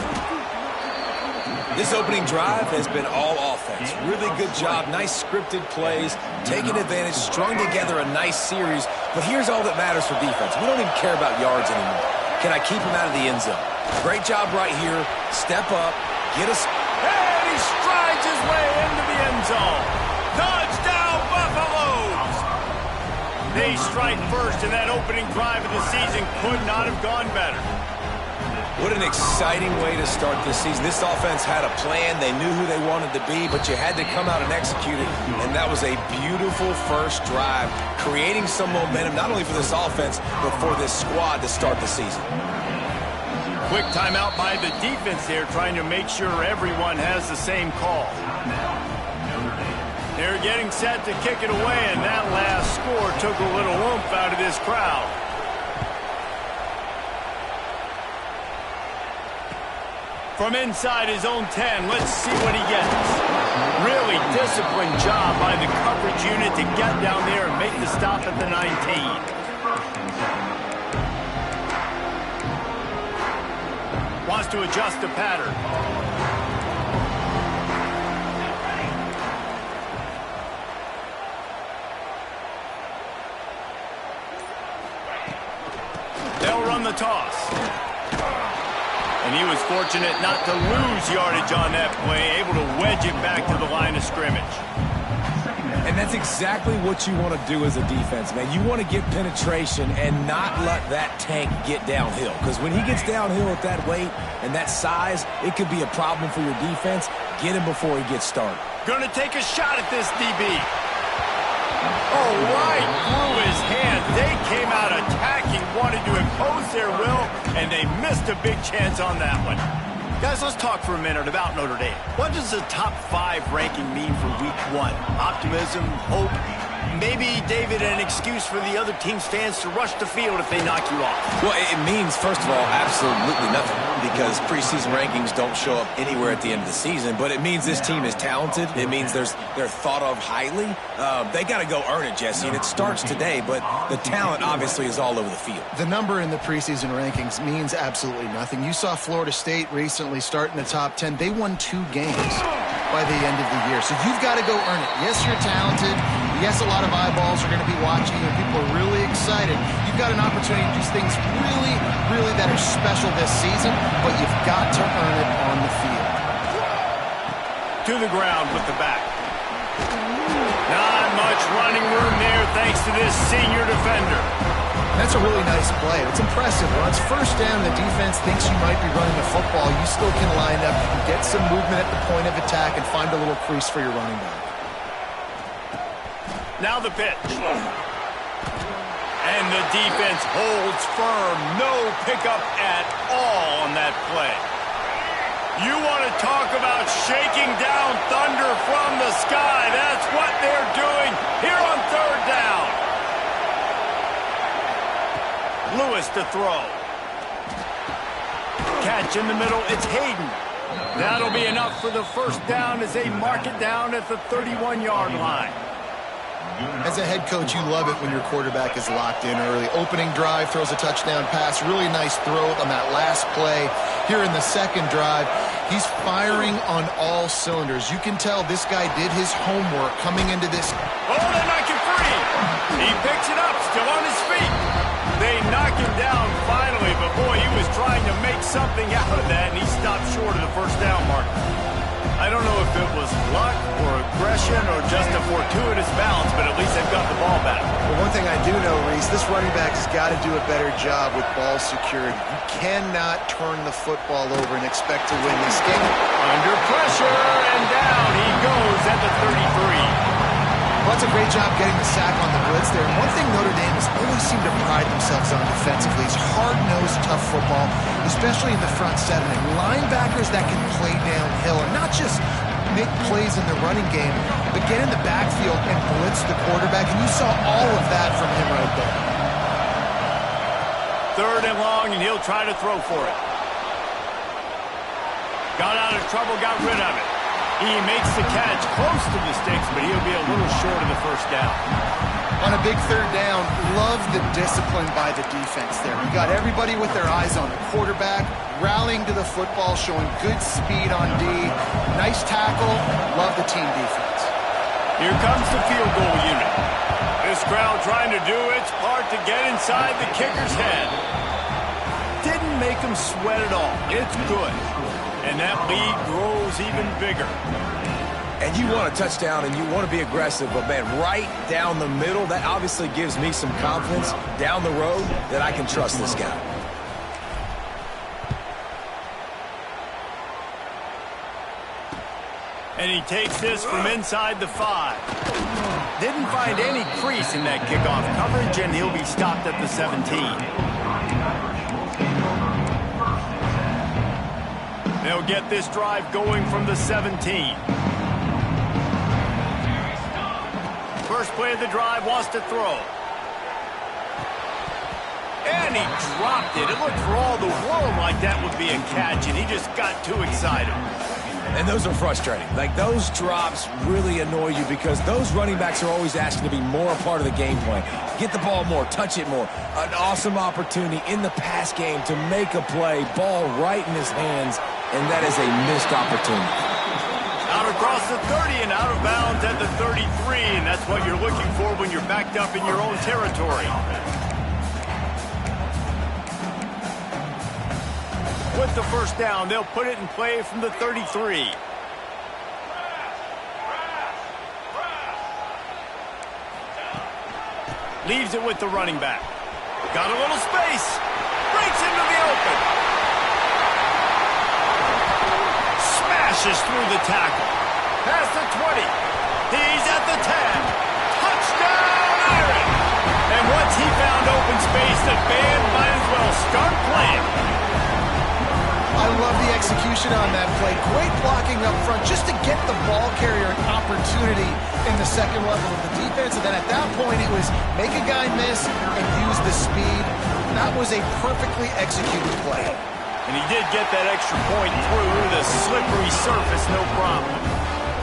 [SPEAKER 5] This opening drive has been all offense. Really good job, nice scripted plays, taking advantage, strung together a nice series. But here's all that matters for defense. We don't even care about yards anymore. Can I keep him out of the end zone? Great job right here. Step up, get us.
[SPEAKER 1] And he strides his way into the end zone. Touchdown, Buffaloes! They strike first, and that opening drive of the season could not have gone better.
[SPEAKER 5] What an exciting way to start this season. This offense had a plan. They knew who they wanted to be, but you had to come out and execute it. And that was a beautiful first drive, creating some momentum, not only for this offense, but for this squad to start the season.
[SPEAKER 1] Quick timeout by the defense here, trying to make sure everyone has the same call. They're getting set to kick it away, and that last score took a little oomph out of this crowd. From inside his own 10, let's see what he gets. Really disciplined job by the coverage unit to get down there and make the stop at the 19. Wants to adjust the pattern. They'll run the toss. And he was fortunate not to lose yardage on that play, able to wedge it back to the line of scrimmage.
[SPEAKER 5] And that's exactly what you want to do as a defense, man. You want to get penetration and not let that tank get downhill. Because when he gets downhill at that weight and that size, it could be a problem for your defense. Get him before he gets started.
[SPEAKER 1] Going to take a shot at this DB. Oh, right through his hand. They came out attacking, wanted to impose their will, and they missed a big chance on that one. Guys, let's talk for a minute about Notre Dame. What does the top 5 ranking mean for week 1? Optimism, hope? Maybe, David, an excuse for the other team's fans to rush the field if they knock you off.
[SPEAKER 5] Well, it means, first of all, absolutely nothing, because preseason rankings don't show up anywhere at the end of the season, but it means this team is talented. It means they're thought of highly. They got to go earn it, Jesse, and it starts today, but the talent obviously is all over the field.
[SPEAKER 4] The number in the preseason rankings means absolutely nothing. You saw Florida State recently start in the top 10. They won 2 games by the end of the year. So you've got to go earn it. Yes, you're talented. Yes, a lot of eyeballs are going to be watching you, and people are really excited. You've got an opportunity to do things really, really that are special this season, but you've got to earn it on the field.
[SPEAKER 1] To the ground with the back. Not much running room there thanks to this senior defender.
[SPEAKER 4] That's a really nice play. It's impressive. When it's first down, the defense thinks you might be running the football. You still can line up. You can get some movement at the point of attack and find a little crease for your running back.
[SPEAKER 1] Now the pitch. And the defense holds firm. No pickup at all on that play. You want to talk about shaking down thunder from the sky. That's what they're doing here on third down. Lewis to throw. Catch in the middle. It's Hayden. That'll be enough for the first down as they mark it down at the 31-yard line.
[SPEAKER 4] As a head coach, you love it when your quarterback is locked in early. Opening drive, throws a touchdown pass. Really nice throw on that last play. Here in the second drive, he's firing on all cylinders. You can tell this guy did his homework coming into this.
[SPEAKER 1] Oh, they're knocking free. He picks it up, still on his feet. They knock him down finally, but boy, he was trying to make something out of that, and he stopped short of the first down mark. I don't know if it was luck or aggression or just a fortuitous bounce, but at least they've got the ball back.
[SPEAKER 4] Well, one thing I do know, Reese, this running back has got to do a better job with ball security. You cannot turn the football over and expect to win this game.
[SPEAKER 1] Under pressure, and down he goes at the 33.
[SPEAKER 4] Well, that's a great job getting the sack on the blitz there. And one thing Notre Dame has always seemed to pride themselves on defensively is hard-nosed, tough football, especially in the front seven. And linebackers that can play downhill and not just make plays in the running game, but get in the backfield and blitz the quarterback. And you saw all of that from him right there.
[SPEAKER 1] Third and long, and he'll try to throw for it. Got out of trouble, got rid of it. He makes the catch close to the sticks, but he'll be a little short of the first down.
[SPEAKER 4] On a big third down, love the discipline by the defense there. You got everybody with their eyes on the quarterback, rallying to the football, showing good speed on D. Nice tackle. Love the team defense.
[SPEAKER 1] Here comes the field goal unit. This crowd trying to do its part to get inside the kicker's head. Didn't make him sweat at all. It's good. And that lead grows even bigger.
[SPEAKER 5] And you want a touchdown and you want to be aggressive, but man, right down the middle, that obviously gives me some confidence down the road that I can trust this guy.
[SPEAKER 1] And he takes this from inside the 5. Didn't find any crease in that kickoff coverage, and he'll be stopped at the 17. They'll get this drive going from the 17. First play of the drive, wants to throw. And he dropped it. It looked for all the world like that would be a catch, and he just got too excited.
[SPEAKER 5] And those are frustrating. Like, those drops really annoy you because those running backs are always asking to be more a part of the game plan. Get the ball more, touch it more. An awesome opportunity in the pass game to make a play, ball right in his hands, and that is a missed opportunity.
[SPEAKER 1] Out across the 30 and out of bounds at the 33, and that's what you're looking for when you're backed up in your own territory. With the first down, they'll put it in play from the 33. Leaves it with the running back. Got a little space. Breaks into the open. Smashes through the tackle. Past the 20. He's at the 10. Touchdown, Irish! And once he found open space, the band might as well start playing.
[SPEAKER 4] I love the execution on that play. Great blocking up front just to get the ball carrier an opportunity in the second level of the defense. And then at that point, it was make a guy miss and use the speed. That was a perfectly executed play.
[SPEAKER 1] And he did get that extra point through the slippery surface, no problem.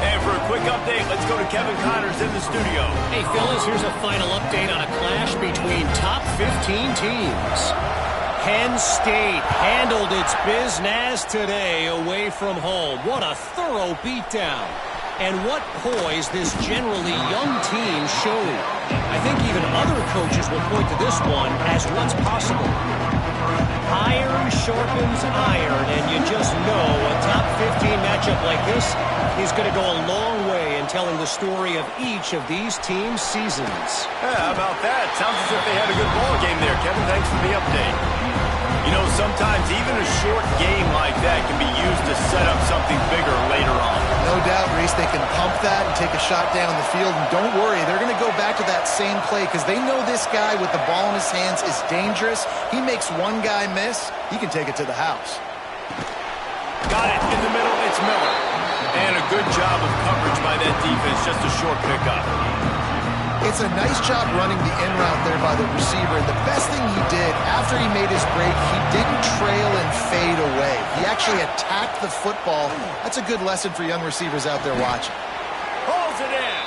[SPEAKER 1] And for a quick update, let's go to Kevin Connors in the studio.
[SPEAKER 6] Hey, fellas, here's a final update on a clash between top 15 teams. Penn State handled its business today away from home. What a thorough beatdown. And what poise this generally young team showed. I think even other coaches will point to this one as what's possible. Iron sharpens iron, and you just know a top 15 matchup like this is going to go a long way in telling the story of each of these teams' seasons.
[SPEAKER 1] Yeah, how about that? Sounds as if they had a good ball game there. Kevin, thanks for the update. You know, sometimes even a short game like that can be used to set up something bigger later on.
[SPEAKER 4] No doubt, Reese, they can pump that and take a shot down the field. And don't worry, they're going to go back to that same play because they know this guy with the ball in his hands is dangerous. He makes one guy miss, he can take it to the house.
[SPEAKER 1] Got it in the middle, it's Miller. And a good job of coverage by that defense, just a short pickup.
[SPEAKER 4] It's a nice job running the in route there by the receiver. And the best thing he did after he made his break, he didn't trail and fade away. He actually attacked the football. That's a good lesson for young receivers out there watching.
[SPEAKER 1] Pulls it in.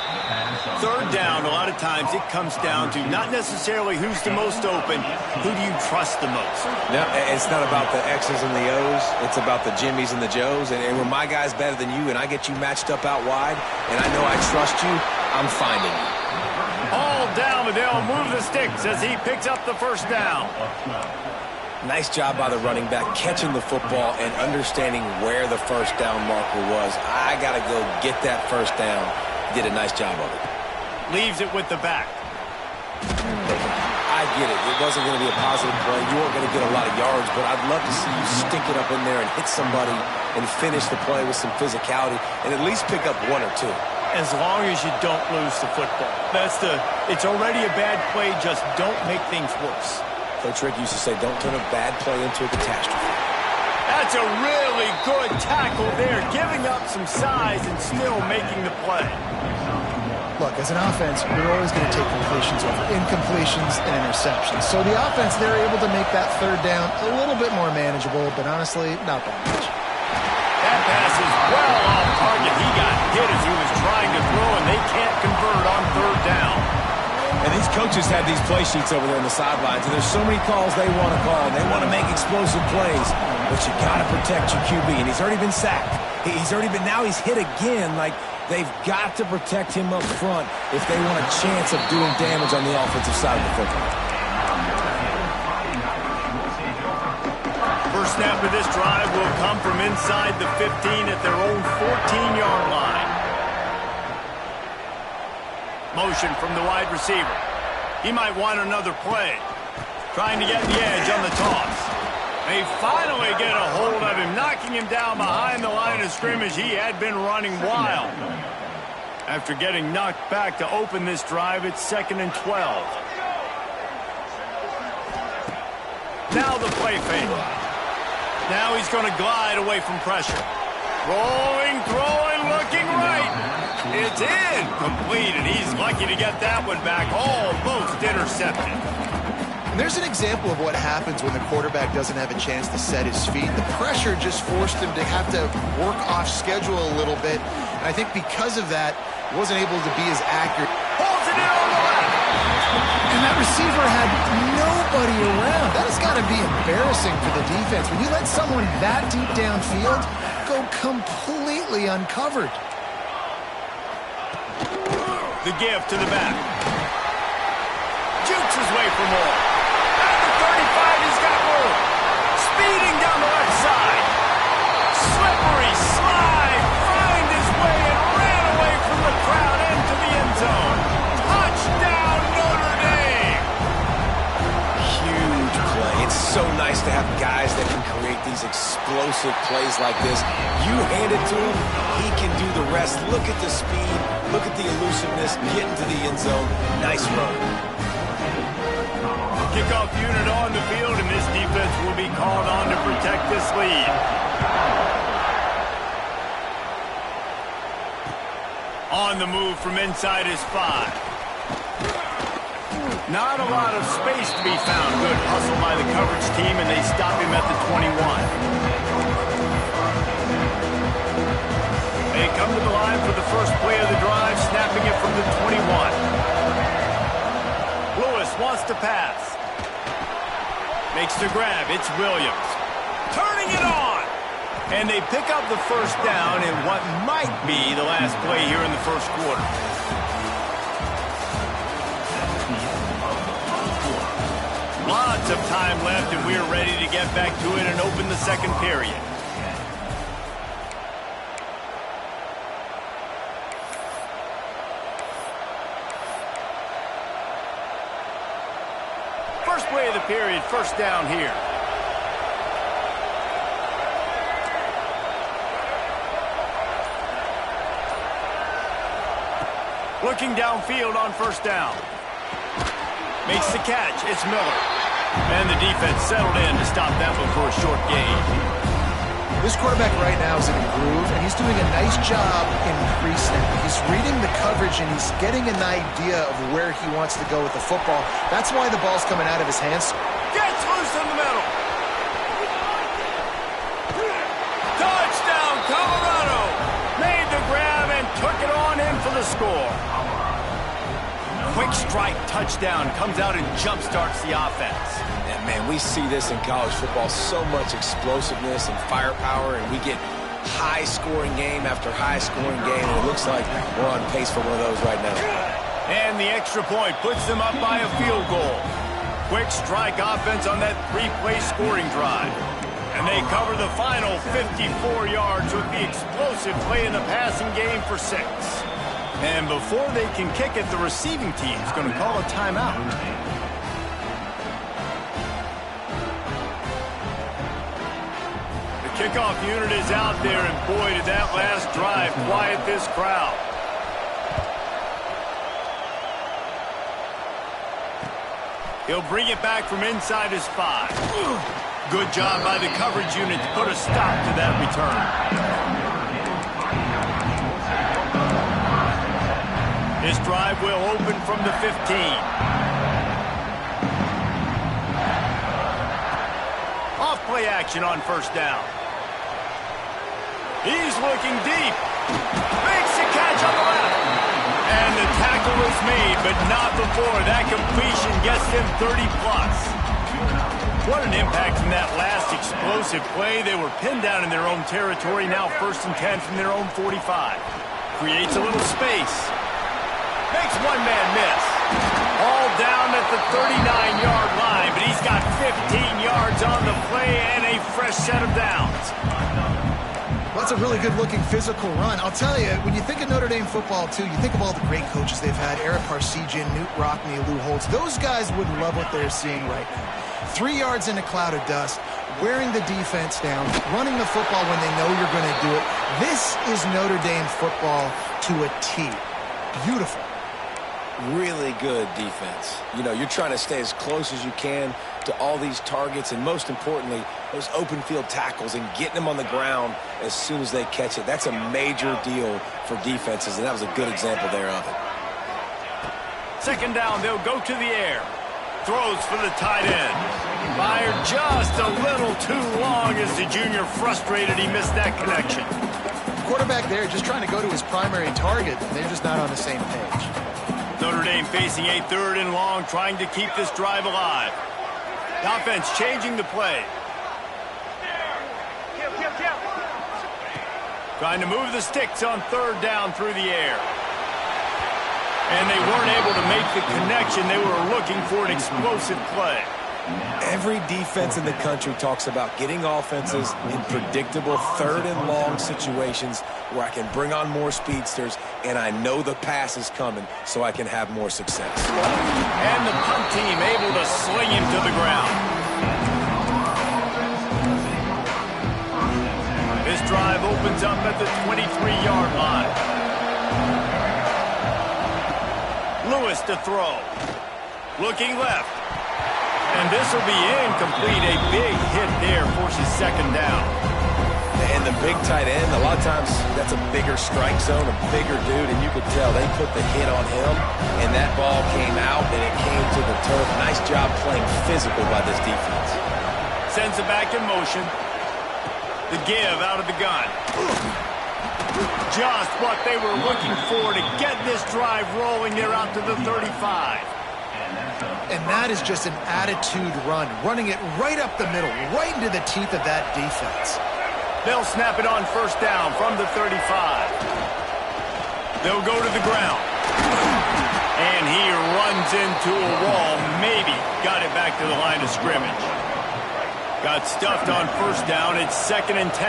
[SPEAKER 1] Third down, a lot of times it comes down to not necessarily who's the most open, who do you trust the most?
[SPEAKER 5] No, it's not about the X's and the O's. It's about the Jimmies and the Joes. And when my guy's better than you and I get you matched up out wide and I know I trust you, I'm finding you.
[SPEAKER 1] All down, but they'll move the sticks as he picks up the first down.
[SPEAKER 5] Nice job by the running back catching the football and understanding where the first down marker was. I got to go get that first down. Did a nice job of it.
[SPEAKER 1] Leaves it with the back.
[SPEAKER 5] I get it. It wasn't going to be a positive play. You weren't going to get a lot of yards, but I'd love to see you stick it up in there and hit somebody and finish the play with some physicality and at least pick up one or two.
[SPEAKER 1] As long as you don't lose the football. It's already a bad play, just don't make things worse.
[SPEAKER 5] Coach Rick used to say, don't turn a bad play into a catastrophe.
[SPEAKER 1] That's a really good tackle there, giving up some size and still making the play.
[SPEAKER 4] Look, as an offense, you're always going to take completions over incompletions and interceptions. So the offense, they're able to make that third down a little bit more manageable, but honestly, not that much.
[SPEAKER 1] That pass is well off target. He got hit as he was trying to throw, and they can't convert on third down.
[SPEAKER 5] And these coaches have these play sheets over there on the sidelines, and there's so many calls they want to call, and they want to make explosive plays, but you got to protect your QB, and he's already been sacked. Now he's hit again. Like, they've got to protect him up front if they want a chance of doing damage on the offensive side of the football.
[SPEAKER 1] First snap of this drive will come from inside the 15 at their own 14-yard line. Motion from the wide receiver. He might want another play. Trying to get the edge on the toss. They finally get a hold of him, knocking him down behind the line of scrimmage. He had been running wild. After getting knocked back to open this drive, it's 2nd and 12. Now the play fake. Now he's going to glide away from pressure. Rolling, throwing, looking right. It's incomplete, and he's lucky to get that one back. Almost intercepted.
[SPEAKER 4] And there's an example of what happens when the quarterback doesn't have a chance to set his feet. The pressure just forced him to have to work off schedule a little bit. And I think because of that, he wasn't able to be as accurate.
[SPEAKER 1] Pulls it in on the left.
[SPEAKER 4] And that receiver had nobody around. That has got to be embarrassing for the defense. When you let someone that deep downfield go completely uncovered.
[SPEAKER 1] The give to the back. Jukes his way for more. At the 35, he's got room. Speeding down the left side. Slippery slide. Find his way and ran away from the crowd into the end zone. Touchdown, Notre Dame.
[SPEAKER 5] Huge play. It's so nice to have guys that can create these explosive plays like this. You hand it to him, he can do the rest. Look at the speed. Look at the elusiveness. Get into the end zone. Nice run.
[SPEAKER 1] Kickoff unit on the field, and this defense will be called on to protect this lead. On the move from inside his 5. Not a lot of space to be found. Good hustle by the coverage team, and they stop him at the 21. They come to the line for the first play of the drive, snapping it from the 21. Lewis wants to pass. Makes the grab. It's Williams. Turning it on. And they pick up the first down in what might be the last play here in the first quarter. Lots of time left, and we're ready to get back to it and open the second period. First play of the period, first down here. Looking downfield on first down. Makes the catch. It's Miller. And the defense settled in to stop that one for a short gain.
[SPEAKER 4] This quarterback right now is in a groove, and he's doing a nice job in pre-snap. He's reading the coverage, and he's getting an idea of where he wants to go with the football. That's why the ball's coming out of his hands.
[SPEAKER 1] Gets loose in the middle. Touchdown, Colorado. Made the grab and took it on in for the score. Quick strike touchdown comes out and jump-starts the offense.
[SPEAKER 5] And, man, we see this in college football, so much explosiveness and firepower, and we get high-scoring game after high-scoring game, and it looks like we're on pace for one of those right now.
[SPEAKER 1] And the extra point puts them up by a field goal. Quick strike offense on that 3-play scoring drive. And they cover the final 54 yards with the explosive play in the passing game for 6. And before they can kick it, the receiving team is going to call a timeout. The kickoff unit is out there, and boy, did that last drive quiet this crowd. He'll bring it back from inside his 5. Good job by the coverage unit to put a stop to that return. This drive will open from the 15. Off play action on first down. He's looking deep. Makes the catch on the left. And the tackle is made, but not before that completion gets them 30-plus. What an impact from that last explosive play. They were pinned down in their own territory, now 1st and 10 from their own 45. Creates a little space. Makes one man miss. All down at the 39-yard line, but he's got 15 yards on the play and a fresh set of downs.
[SPEAKER 4] Well, that's a really good-looking physical run. I'll tell you, when you think of Notre Dame football, too, you think of all the great coaches they've had, Eric Parsegian, Newt Rockne, Lou Holtz. Those guys would love what they're seeing right now. 3 yards in a cloud of dust, wearing the defense down, running the football when they know you're going to do it. This is Notre Dame football to a T. Beautiful.
[SPEAKER 5] Really good defense. You know, you're trying to stay as close as you can to all these targets, and most importantly, those open field tackles and getting them on the ground as soon as they catch it. That's a major deal for defenses, and that was a good example there of it.
[SPEAKER 1] Second down, they'll go to the air. Throws for the tight end. Fired just a little too long as the junior frustrated he missed that connection.
[SPEAKER 4] Quarterback there just trying to go to his primary target, and they're just not on the same page.
[SPEAKER 1] Notre Dame facing a 3rd and long, trying to keep this drive alive. The offense changing the play. Trying to move the sticks on 3rd down through the air. And they weren't able to make the connection. They were looking for an explosive play.
[SPEAKER 5] Every defense in the country talks about getting offenses in predictable 3rd and long situations where I can bring on more speedsters and I know the pass is coming so I can have more success.
[SPEAKER 1] And the punt team able to sling him to the ground. This drive opens up at the 23-yard line. Lewis to throw. Looking left. And this will be incomplete. A big hit there forces second down.
[SPEAKER 5] And the big tight end, a lot of times that's a bigger strike zone, a bigger dude, and you could tell they put the hit on him, and that ball came out, and it came to the turf. Nice job playing physical by this defense.
[SPEAKER 1] Sends it back in motion. The give out of the gun. Just what they were looking for to get this drive rolling. They're out to the 35.
[SPEAKER 4] And that is just an attitude run, running it right up the middle, right into the teeth of that defense.
[SPEAKER 1] They'll snap it on first down from the 35. They'll go to the ground. And he runs into a wall. Maybe got it back to the line of scrimmage. Got stuffed on first down. It's 2nd and 10.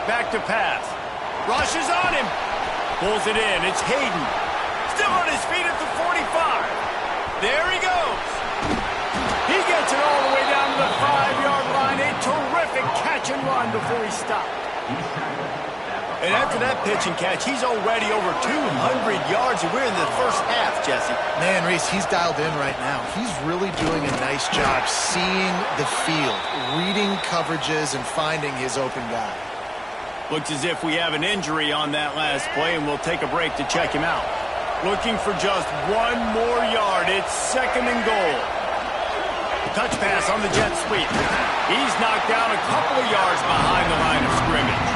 [SPEAKER 1] Back to pass. Rushes on him. Pulls it in. It's Hayden. Still on his feet at the 45. There he goes. He gets it all the way down to the 5-yard line. A terrific catch and run before he stopped. And after that pitch and catch, he's already over 200 yards, and we're in the first half, Jesse.
[SPEAKER 4] Man, Reese, he's dialed in right now. He's really doing a nice job seeing the field, reading coverages, and finding his open guy.
[SPEAKER 1] Looks as if we have an injury on that last play, and we'll take a break to check him out. Looking for just one more yard. It's 2nd and goal. Touch pass on the jet sweep. He's knocked down a couple of yards behind the line of scrimmage.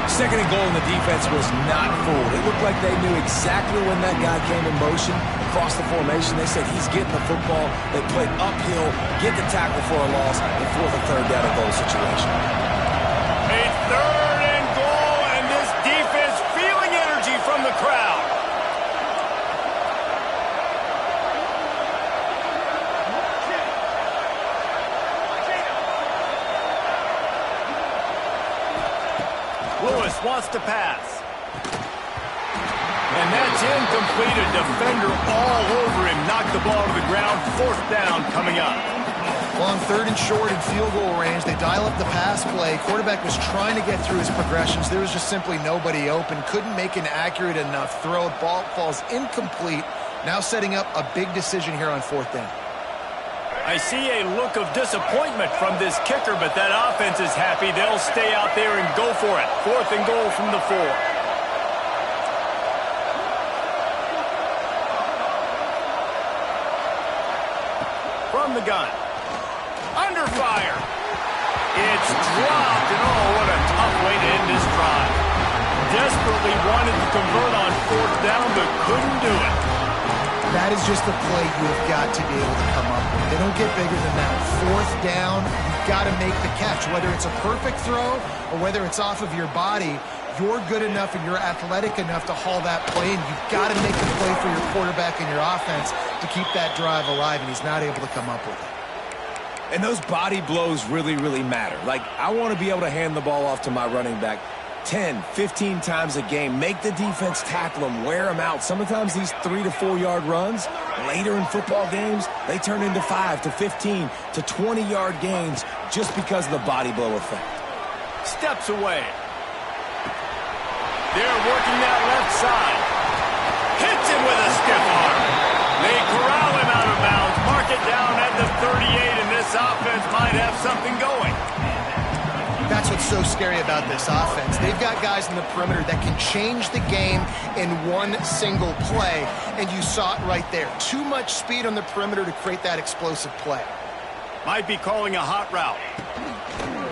[SPEAKER 5] 2nd and goal, and the defense was not fooled. It looked like they knew exactly when that guy came in motion, across the formation. They said he's getting the football. They played uphill, get the tackle for a loss, and for the 3rd down and goal situation.
[SPEAKER 1] A 3rd and goal, and this defense feeling energy from the crowd. Lewis wants to pass. And that's incomplete. A defender all over him. Knocked the ball to the ground. 4th down coming up.
[SPEAKER 4] Well, on 3rd and short and field goal range, they dial up the pass play. Quarterback was trying to get through his progressions. There was just simply nobody open. Couldn't make an accurate enough throw. Ball falls incomplete. Now setting up a big decision here on 4th down.
[SPEAKER 1] I see a look of disappointment from this kicker, but that offense is happy. They'll stay out there and go for it. 4th and goal from the 4. From the gun. Under fire. It's dropped, and oh, what a tough way to end this drive. Desperately wanted to convert on 4th down, but couldn't do it.
[SPEAKER 4] That is just the play you have got to be able to come up with. They don't get bigger than that. 4th down, you've got to make the catch. Whether it's a perfect throw or whether it's off of your body, you're good enough and you're athletic enough to haul that play, and you've got to make the play for your quarterback and your offense to keep that drive alive, and he's not able to come up with it.
[SPEAKER 5] And those body blows really, really matter. Like, I want to be able to hand the ball off to my running back 10, 15 times a game. Make the defense tackle them, wear them out. Sometimes these 3 to 4 yard runs, later in football games, they turn into 5 to 15 to 20 yard gains just because of the body blow effect.
[SPEAKER 1] Steps away. They're working that left side. Hits him with a stiff arm. They corral him out of bounds. Mark it down at the 38, and this offense might have something going.
[SPEAKER 4] That's what's so scary about this offense. They've got guys in the perimeter that can change the game in one single play, and you saw it right there. Too much speed on the perimeter to create that explosive play.
[SPEAKER 1] Might be calling a hot route.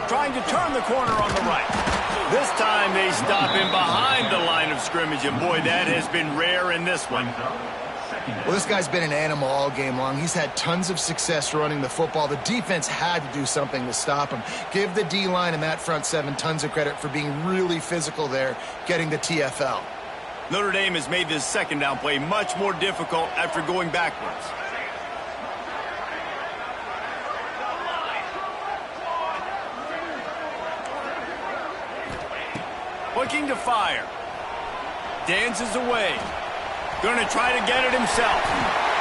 [SPEAKER 1] Trying to turn the corner on the right. This time they stop him behind the line of scrimmage, and boy, that has been rare in this one.
[SPEAKER 4] Well, this guy's been an animal all game long. He's had tons of success running the football. The defense had to do something to stop him. Give the D-line and that front seven tons of credit for being really physical there, getting the TFL.
[SPEAKER 1] Notre Dame has made this 2nd down play much more difficult after going backwards. Looking to fire. Dances away. Going to try to get it himself.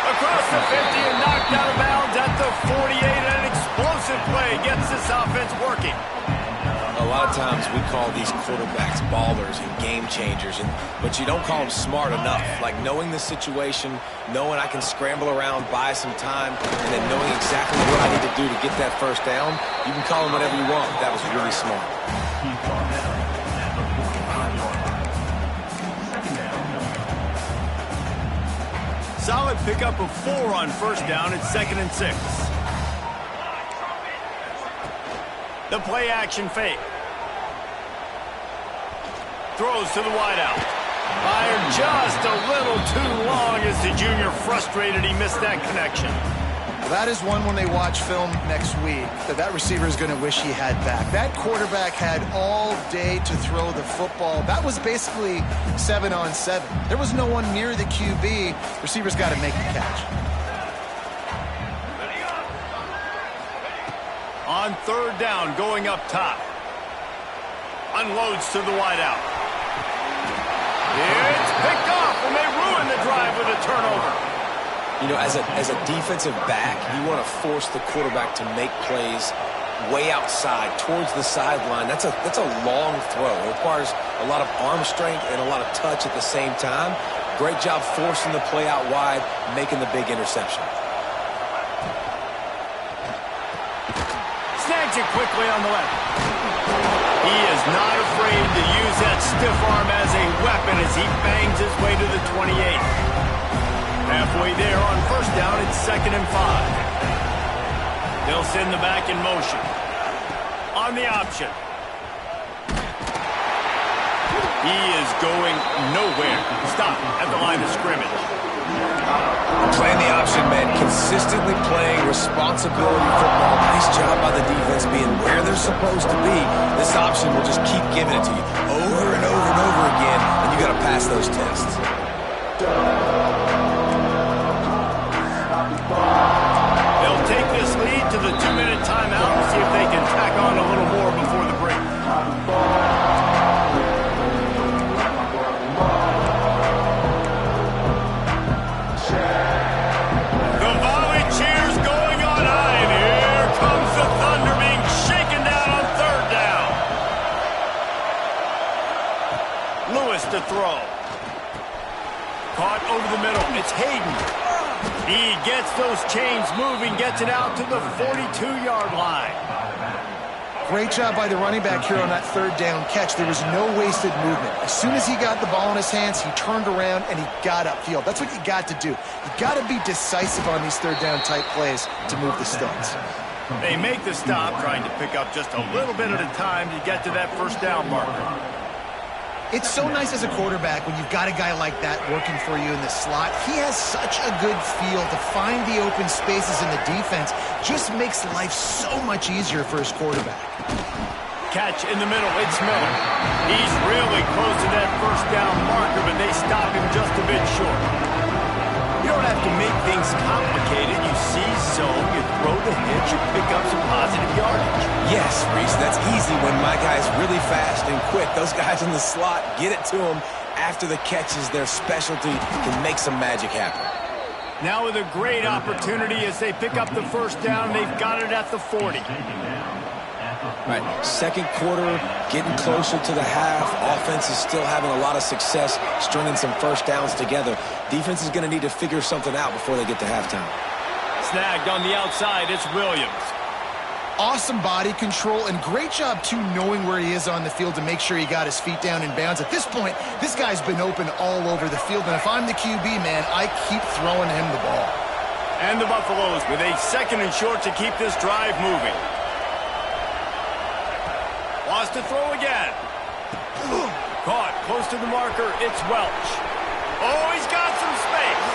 [SPEAKER 1] Across the 50 and knocked out of bounds at the 48. An explosive play gets this offense working.
[SPEAKER 5] A a lot of times we call these quarterbacks ballers and game changers, but you don't call them smart enough. Like knowing the situation, knowing I can scramble around, buy some time, and then knowing exactly what I need to do to get that first down. You can call them whatever you want. That was really smart.
[SPEAKER 1] Solid pickup of 4 on first down. It's 2nd and 6. The play action fake. Throws to the wideout. Fired just a little too long as the junior frustrated he missed that connection.
[SPEAKER 4] That is one when they watch film next week that receiver is going to wish he had back. That quarterback had all day to throw the football. That was basically 7-on-7. There was no one near the QB. Receiver's got to make the catch.
[SPEAKER 1] On 3rd down, going up top. Unloads to the wideout. It's picked off, and they ruin the drive with a turnover.
[SPEAKER 5] You know, as a defensive back, you want to force the quarterback to make plays way outside, towards the sideline. That's a long throw. It requires a lot of arm strength and a lot of touch at the same time. Great job forcing the play out wide, making the big interception.
[SPEAKER 1] Snags it quickly on the left. He is not afraid to use that stiff arm as a weapon as he bangs his way to the 28. Halfway there on first down, it's 2nd and 5. They'll send the back in motion. On the option. He is going nowhere. Stop at the line of scrimmage.
[SPEAKER 5] Playing the option, man. Consistently playing responsibility football. Nice job by the defense being where they're supposed to be. This option will just keep giving it to you over and over and over again, and you got to pass those tests.
[SPEAKER 1] They'll take this lead to the 2-minute timeout and see if they can tack on a little more before the break. The volley cheers going on high, and here comes the Thunder being shaken down on 3rd down. Lewis to throw. Caught over the middle. It's Hayden. He gets those chains moving, gets it out to the 42-yard line.
[SPEAKER 4] Great job by the running back here on that 3rd down catch. There was no wasted movement. As soon as he got the ball in his hands, he turned around and he got upfield. That's what you got to do. You got to be decisive on these 3rd down type plays to move the stunts.
[SPEAKER 1] They make the stop, trying to pick up just a little bit at a time to get to that first down marker.
[SPEAKER 4] It's so nice as a quarterback when you've got a guy like that working for you in the slot. He has such a good feel to find the open spaces in the defense. Just makes life so much easier for his quarterback.
[SPEAKER 1] Catch in the middle. It's Miller. He's really close to that first down marker, but they stop him just a bit short. You don't have to make things complicated. You see zone, you throw the hitch, you pick up some positive yardage.
[SPEAKER 5] Yes, Reese, that's easy when my guy's really fast and quick. Those guys in the slot, get it to them after the catch is their specialty, can make some magic happen.
[SPEAKER 1] Now with a great opportunity as they pick up the first down, they've got it at the 40.
[SPEAKER 5] All right, 2nd quarter, getting closer to the half. Offense is still having a lot of success stringing some first downs together. Defense is going to need to figure something out before they get to halftime.
[SPEAKER 1] Snagged on the outside, it's Williams.
[SPEAKER 4] Awesome body control and great job, too, knowing where he is on the field to make sure he got his feet down in bounds. At this point, this guy's been open all over the field, and if I'm the QB, man, I keep throwing him the ball.
[SPEAKER 1] And the Buffaloes with a 2nd and short to keep this drive moving. Wants to throw again. Caught close to the marker. It's Welch. Oh, he's got some space.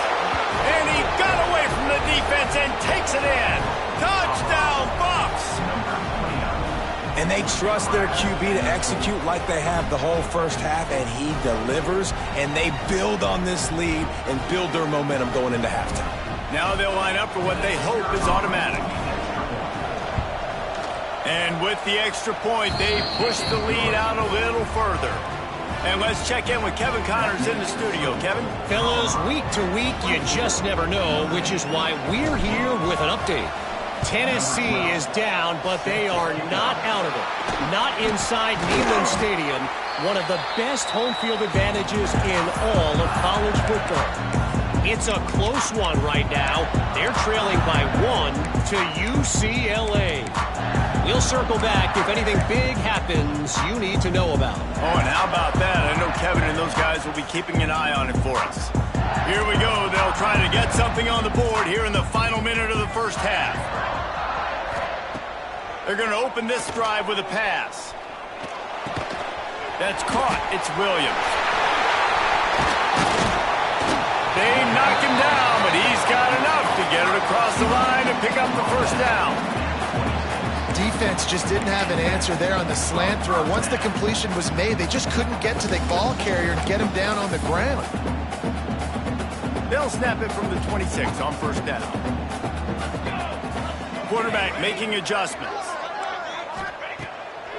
[SPEAKER 1] And he got away from the defense and takes it in. Touchdown, Buffs.
[SPEAKER 5] And they trust their QB to execute like they have the whole first half, and he delivers, and they build on this lead and build their momentum going into halftime.
[SPEAKER 1] Now they'll line up for what they hope is automatic. And with the extra point, they push the lead out a little further. And let's check in with Kevin Connors in the studio. Kevin?
[SPEAKER 6] Fellas, week to week, you just never know, which is why we're here with an update. Tennessee is down, but they are not out of it. Not inside Neyland Stadium, one of the best home field advantages in all of college football. It's a close one right now. They're trailing by 1 to UCLA. We'll circle back if anything big happens you need to know about.
[SPEAKER 1] Oh, and how about that? I know Kevin and those guys will be keeping an eye on it for us. Here we go. They'll try to get something on the board here in the final minute of the first half. They're going to open this drive with a pass. That's caught. It's Williams. They knock him down, but he's got enough to get it across the line and pick up the first down.
[SPEAKER 4] Defense just didn't have an answer there on the slant throw. Once the completion was made, they just couldn't get to the ball carrier and get him down on the ground.
[SPEAKER 1] They'll snap it from the 26 on first down. Quarterback making adjustments.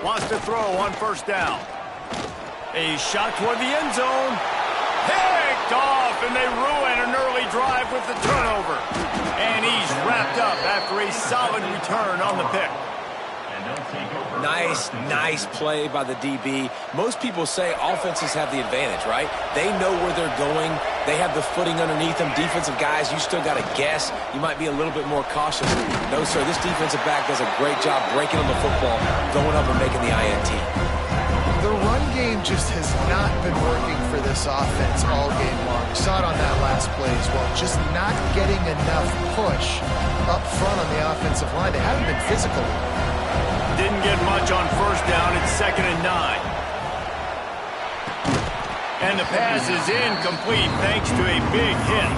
[SPEAKER 1] Wants to throw on first down. A shot toward the end zone. Picked off, and they ruin an early drive with the turnover. And he's wrapped up after a solid return on the pick.
[SPEAKER 5] Nice play by the DB. Most people say offenses have the advantage, right? They know where they're going. They have the footing underneath them. Defensive guys, you still got to guess. You might be a little bit more cautious. No, sir, this defensive back does a great job breaking on the football, going up and making the INT.
[SPEAKER 4] The run game just has not been working for this offense all game long. We saw it on that last play as well. Just not getting enough push up front on the offensive line. They haven't been physical.
[SPEAKER 1] Didn't get much on first down. It's 2nd and 9. And the pass is incomplete thanks to a big hit.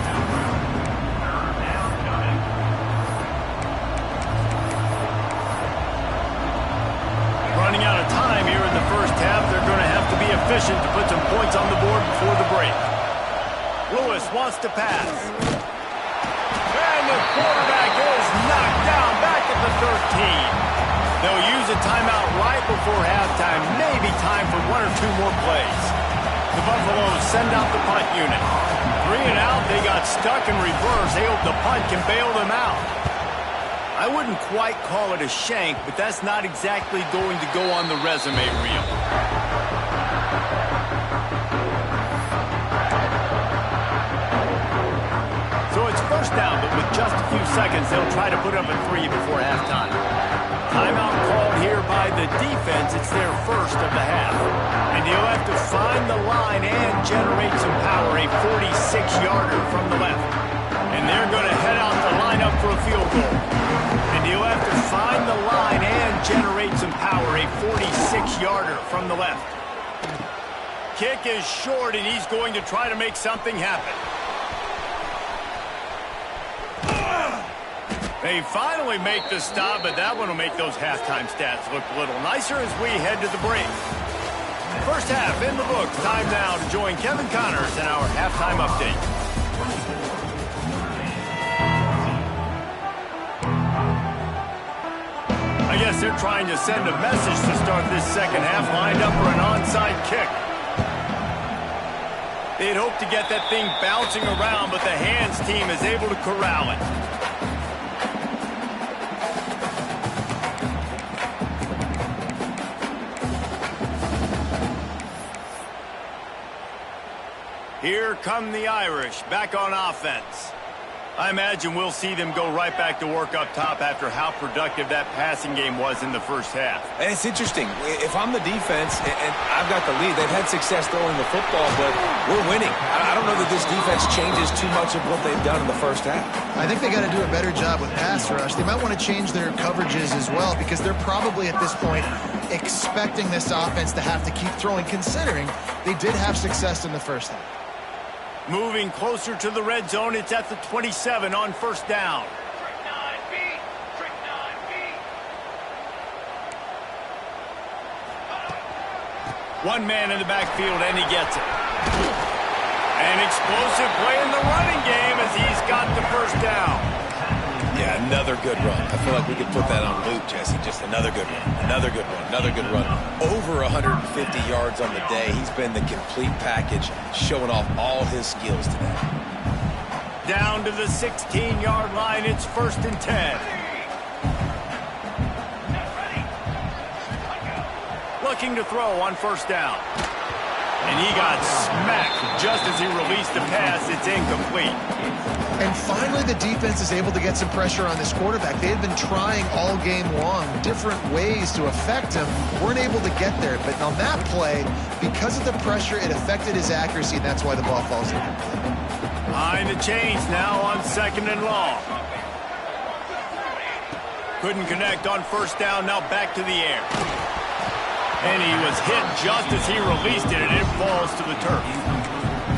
[SPEAKER 1] Running out of time here in the first half. They're going to have to be efficient to put some points on the board before the break. Lewis wants to pass. And the quarterback is knocked down back at the 13. They'll use a timeout right before halftime. Maybe time for 1 or 2 more plays. The Buffaloes send out the punt unit. 3 and out. They got stuck in reverse. They hope the punt can bail them out. I wouldn't quite call it a shank, but that's not exactly going to go on the resume reel. So it's first down, but with just a few seconds, they'll try to put up a 3 before halftime. Timeout called here by the defense. It's their first of the half. And you'll have to find the line and generate some power. A 46-yarder from the left. And they're going to head out to line up for a field goal. And you'll have to find the line and generate some power. A 46-yarder from the left. Kick is short, and he's going to try to make something happen. They finally make the stop, but that one will make those halftime stats look a little nicer as we head to the break. First half in the books. Time now to join Kevin Connors in our halftime update. I guess they're trying to send a message to start this second half, lined up for an onside kick. They'd hope to get that thing bouncing around, but the hands team is able to corral it. Here come the Irish, back on offense. I imagine we'll see them go right back to work up top after how productive that passing game was in the first half.
[SPEAKER 5] And it's interesting. If I'm the defense and I've got the lead, they've had success throwing the football, but we're winning. I don't know that this defense changes too much of what they've done in the first half.
[SPEAKER 4] I think they got to do a better job with pass rush. They might want to change their coverages as well because they're probably at this point expecting this offense to have to keep throwing, considering they did have success in the first half.
[SPEAKER 1] Moving closer to the red zone, it's at the 27 on first down. One man in the backfield, and he gets it. An explosive play in the running game as he's got the first down.
[SPEAKER 5] Yeah, another good run. I feel like we could put that on loop, Jesse. Just another good run, another good run, another good run. Over 150 yards on the day. He's been the complete package, showing off all his skills today.
[SPEAKER 1] Down to the 16-yard line. It's 1st and 10. looking to throw on first down. And he got smacked just as he released the pass. It's incomplete.
[SPEAKER 4] And finally, the defense is able to get some pressure on this quarterback. They had been trying all game long different ways to affect him. Weren't able to get there. But on that play, because of the pressure, it affected his accuracy, and that's why the ball falls in.
[SPEAKER 1] Behind the chains now on 2nd and long. Couldn't connect on first down. Now back to the air. And he was hit just as he released it, and it falls to the turf.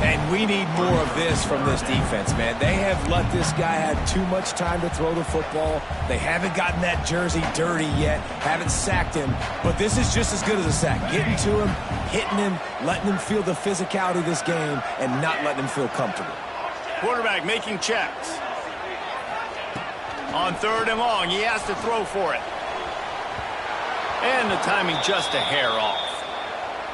[SPEAKER 5] And we need more of this from this defense, man. They have let this guy have too much time to throw the football. They haven't gotten that jersey dirty yet, haven't sacked him. But this is just as good as a sack. Getting to him, hitting him, letting him feel the physicality of this game, and not letting him feel comfortable.
[SPEAKER 1] Quarterback making checks. On 3rd and long, he has to throw for it. And the timing just a hair off.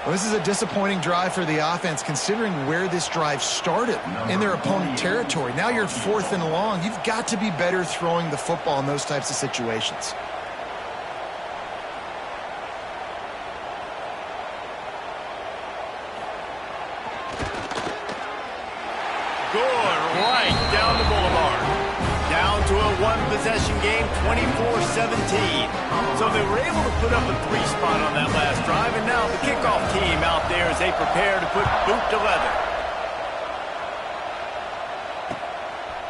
[SPEAKER 4] Well, this is a disappointing drive for the offense, considering where this drive started in their opponent territory. Now you're 4th and long. You've got to be better throwing the football in those types of situations.
[SPEAKER 1] Good, right down the boulevard. Down to a one-possession game, 24-17. So they were able to put up a 3-spot on that last drive, and now the kickoff team out there as they prepare to put boot to leather.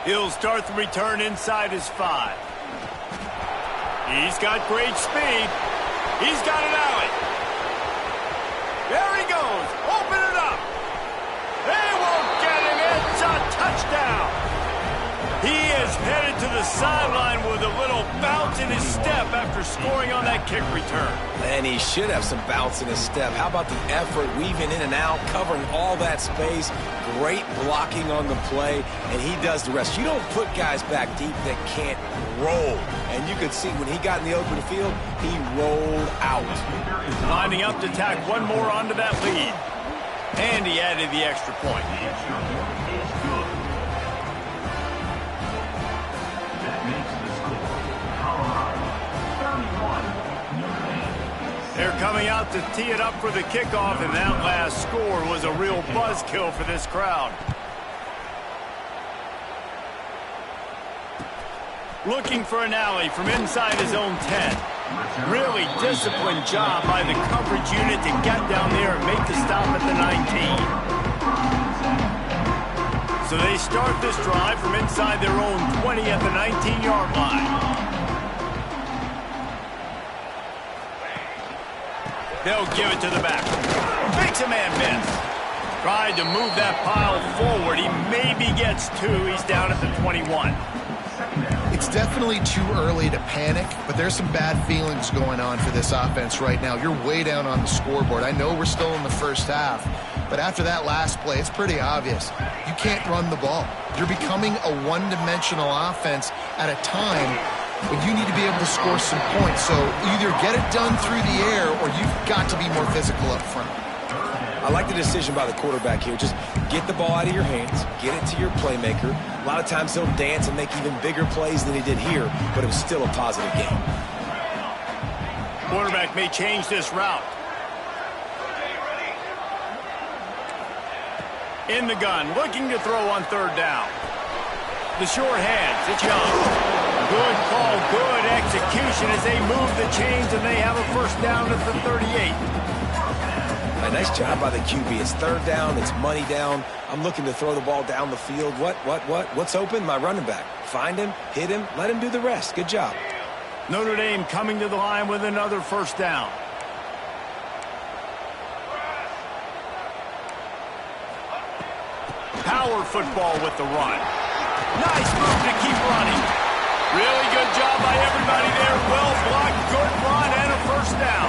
[SPEAKER 1] He'll start the return inside his 5. He's got great speed. He's got an alley. There he goes. Open it up. They won't get him. It's a touchdown. He is headed to the sideline with a little bounce in his step after scoring on that kick return.
[SPEAKER 5] And he should have some bounce in his step. How about the effort, weaving in and out, covering all that space, great blocking on the play, and he does the rest. You don't put guys back deep that can't roll. And you could see when he got in the open field, he rolled out.
[SPEAKER 1] Lining up to tack one more onto that lead. And he added the extra point. They're coming out to tee it up for the kickoff, and that last score was a real buzzkill for this crowd. Looking for an alley from inside his own 10. Really disciplined job by the coverage unit to get down there and make the stop at the 19. So they start this drive from inside their own 20 at the 19-yard line. They'll give it to the back. Makes a man miss. Tried to move that pile forward. He maybe gets 2. He's down at the 21.
[SPEAKER 4] It's definitely too early to panic, but there's some bad feelings going on for this offense right now. You're way down on the scoreboard. I know we're still in the first half, but after that last play, it's pretty obvious. You can't run the ball. You're becoming a one-dimensional offense at a time when you need to be able to score some points. So either get it done through the air or you've got to be more physical up front.
[SPEAKER 5] I like the decision by the quarterback here. Just get the ball out of your hands, get it to your playmaker. A lot of times he'll dance and make even bigger plays than he did here, but it was still a positive game.
[SPEAKER 1] Quarterback may change this route. In the gun, looking to throw on 3rd down. The short hands, it's Young. Good call, good execution as they move the chains and they have a first down at the 38.
[SPEAKER 5] A nice job by the QB. It's 3rd down, it's money down. I'm looking to throw the ball down the field. What's open? My running back. Find him, hit him, let him do the rest. Good job.
[SPEAKER 1] Notre Dame coming to the line with another first down. Power football with the run. Nice move to keep running. Really good job by everybody there. Well blocked, good run, and a first down.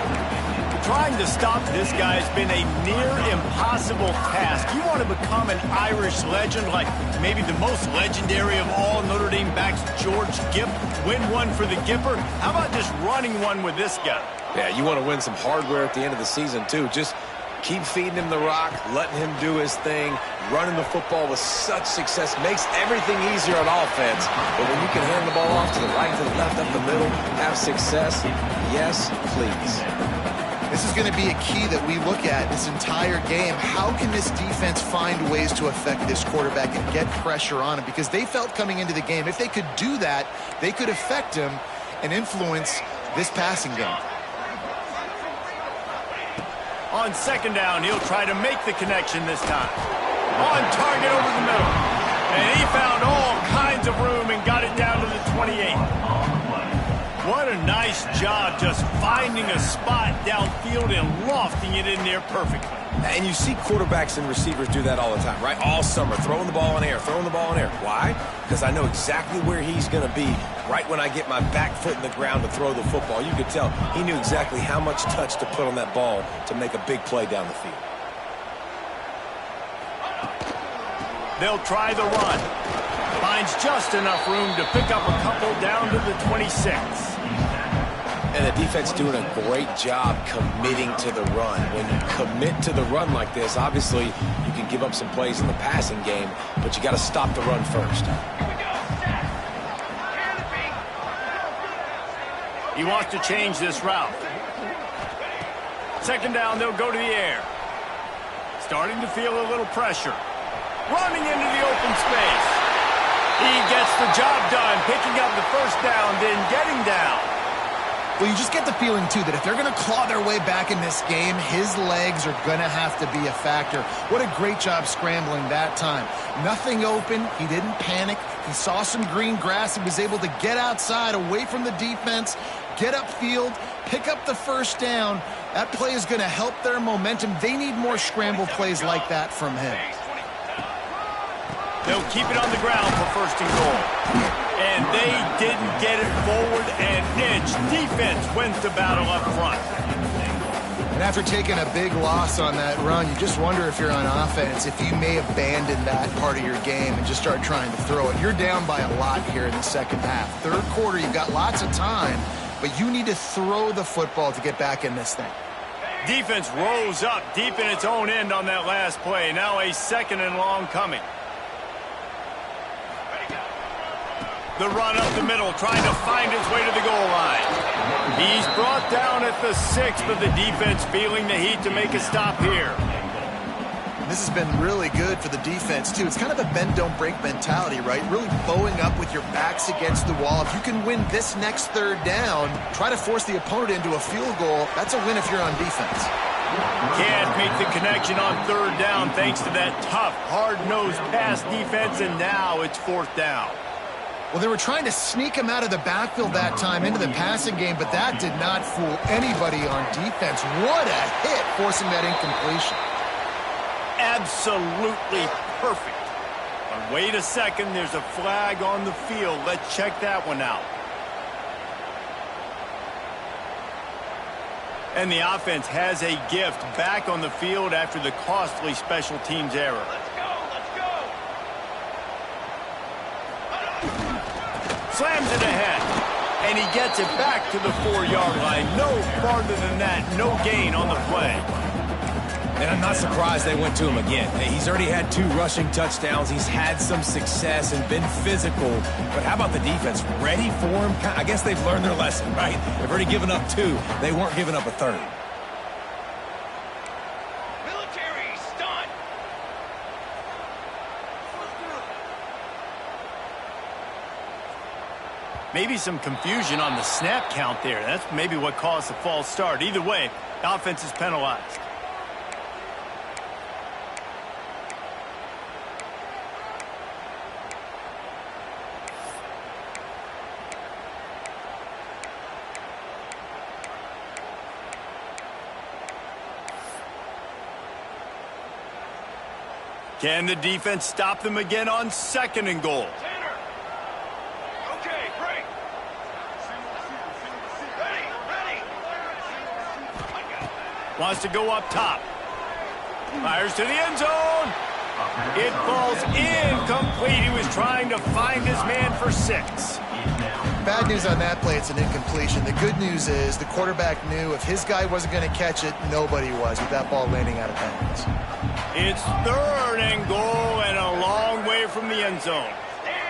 [SPEAKER 1] Trying to stop this guy has been a near impossible task. You want to become an Irish legend, like maybe the most legendary of all Notre Dame backs, George Gipp, win one for the Gipper. How about just running one with this guy?
[SPEAKER 5] Yeah, you want to win some hardware at the end of the season, too. Just keep feeding him the rock, letting him do his thing, running the football with such success. Makes everything easier on offense. But when you can hand the ball off to the right, to the left, up the middle, have success, yes, please.
[SPEAKER 4] This is going to be a key that we look at this entire game. How can this defense find ways to affect this quarterback and get pressure on him? Because they felt coming into the game, if they could do that, they could affect him and influence this passing game.
[SPEAKER 1] On second down, he'll try to make the connection this time. On target over the middle. And he found all kinds of room and got it down to the 28. What a nice job just finding a spot downfield and lofting it in there perfectly.
[SPEAKER 5] And you see quarterbacks and receivers do that all the time, right? All summer, throwing the ball in air, throwing the ball in air. Why? Because I know exactly where he's going to be right when I get my back foot in the ground to throw the football. You could tell he knew exactly how much touch to put on that ball to make a big play down the field.
[SPEAKER 1] They'll try the run. Finds just enough room to pick up a couple down to the 26.
[SPEAKER 5] And the defense doing a great job committing to the run. When you commit to the run like this, obviously you can give up some plays in the passing game, but you got to stop the run first.
[SPEAKER 1] He wants to change this route. Second down, they'll go to the air. Starting to feel a little pressure. Running into the open space. He gets the job done, picking up the first down, then getting down.
[SPEAKER 4] Well, you just get the feeling, too, that if they're going to claw their way back in this game, his legs are going to have to be a factor. What a great job scrambling that time. Nothing open. He didn't panic. He saw some green grass. He was able to get outside, away from the defense, get upfield, pick up the first down. That play is going to help their momentum. They need more scramble plays like that from him.
[SPEAKER 1] They'll keep it on the ground for first and goal. And they didn't get it forward an inch. Defense wins the battle up front.
[SPEAKER 4] And after taking a big loss on that run, you just wonder if you're on offense, if you may abandon that part of your game and just start trying to throw it. You're down by a lot here in the second half. Third quarter, you've got lots of time, but you need to throw the football to get back in this thing.
[SPEAKER 1] Defense rose up deep in its own end on that last play. Now a second and long coming. The run up the middle, trying to find his way to the goal line. He's brought down at the 6, but the defense feeling the heat to make a stop here.
[SPEAKER 4] This has been really good for the defense, too. It's kind of a bend-don't-break mentality, right? Really bowing up with your backs against the wall. If you can win this next third down, try to force the opponent into a field goal. That's a win if you're on defense.
[SPEAKER 1] Can't make the connection on third down thanks to that tough, hard-nosed pass defense, and now it's fourth down.
[SPEAKER 4] Well, they were trying to sneak him out of the backfield that time into the passing game, but that did not fool anybody on defense. What a hit, forcing that incompletion.
[SPEAKER 1] Absolutely perfect. But wait a second, there's a flag on the field. Let's check that one out. And the offense has a gift back on the field after the costly special teams error. Slams it ahead, and he gets it back to the 4-yard line. No farther than that, no gain on the play.
[SPEAKER 5] And I'm not surprised they went to him again. He's already had 2 rushing touchdowns. He's had some success and been physical. But how about the defense? Ready for him? I guess they've learned their lesson, right? They've already given up 2. They weren't giving up a third.
[SPEAKER 1] Maybe some confusion on the snap count there. That's maybe what caused the false start. Either way, the offense is penalized. Can the defense stop them again on second and goal? Wants to go up top. Fires to the end zone. It falls incomplete. He was trying to find his man for 6.
[SPEAKER 4] Bad news on that play, it's an incompletion. The good news is the quarterback knew if his guy wasn't going to catch it, nobody was with that ball landing out of bounds.
[SPEAKER 1] It's third and goal and a long way from the end zone.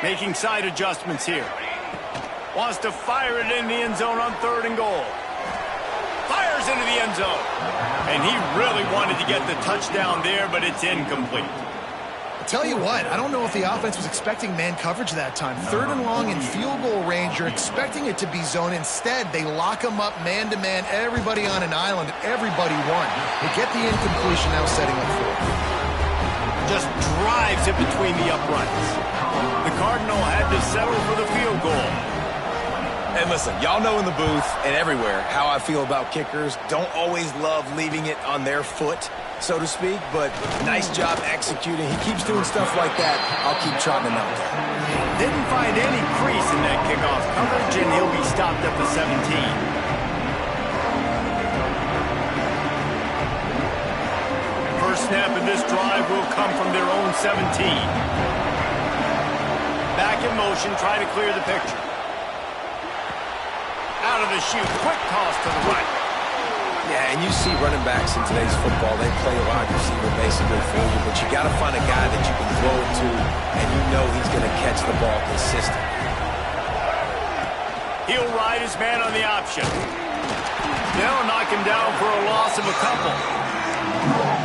[SPEAKER 1] Making side adjustments here. Wants to fire it in the end zone on third and goal. Fires fires into the end zone. And he really wanted to get the touchdown there, but it's incomplete.
[SPEAKER 4] Tell you what, I don't know if the offense was expecting man coverage that time. 3rd and long in field goal range, you're expecting it to be zone. Instead, they lock them up man-to-man, everybody on an island, everybody won. They get the incompletion now setting up for it.
[SPEAKER 1] Just drives it between the uprights. The Cardinal had to settle for the field goal.
[SPEAKER 5] And listen, y'all know in the booth and everywhere how I feel about kickers. Don't always love leaving it on their foot, so to speak, but nice job executing. He keeps doing stuff like that. I'll keep trotting him out there.
[SPEAKER 1] Didn't find any crease in that kickoff coverage, and he'll be stopped at the 17. First snap of this drive will come from their own 17. Back in motion, try to clear the picture. Out of the chute, quick toss to the right.
[SPEAKER 5] Yeah, and you see running backs in today's football, they play a wide receiver basically for you, but you got to find a guy that you can throw it to, and you know he's going to catch the ball consistently.
[SPEAKER 1] He'll ride his man on the option. They'll knock him down for a loss of a couple.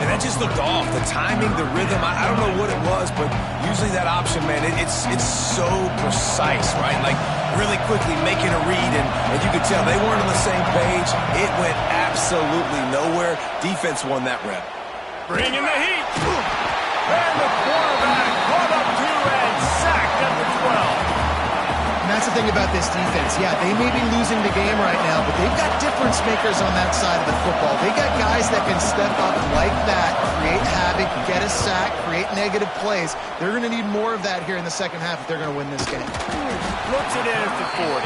[SPEAKER 5] And that just looked off. The timing, the rhythm, I don't know what it was, but usually that option, man, it's so precise, right? Like really quickly making a read, and you could tell they weren't on the same page. It went absolutely nowhere. Defense won that rep.
[SPEAKER 1] Bringing the heat. And the quarterback brought up 2 and sacked at the 12.
[SPEAKER 4] And that's the thing about this defense. Yeah, they may be losing the game right now, but they've got difference makers on that side of the football. They got guys that can step up like that, create havoc, get a sack, create negative plays. They're going to need more of that here in the second half if they're going to win this game.
[SPEAKER 1] Looks it in at the 40.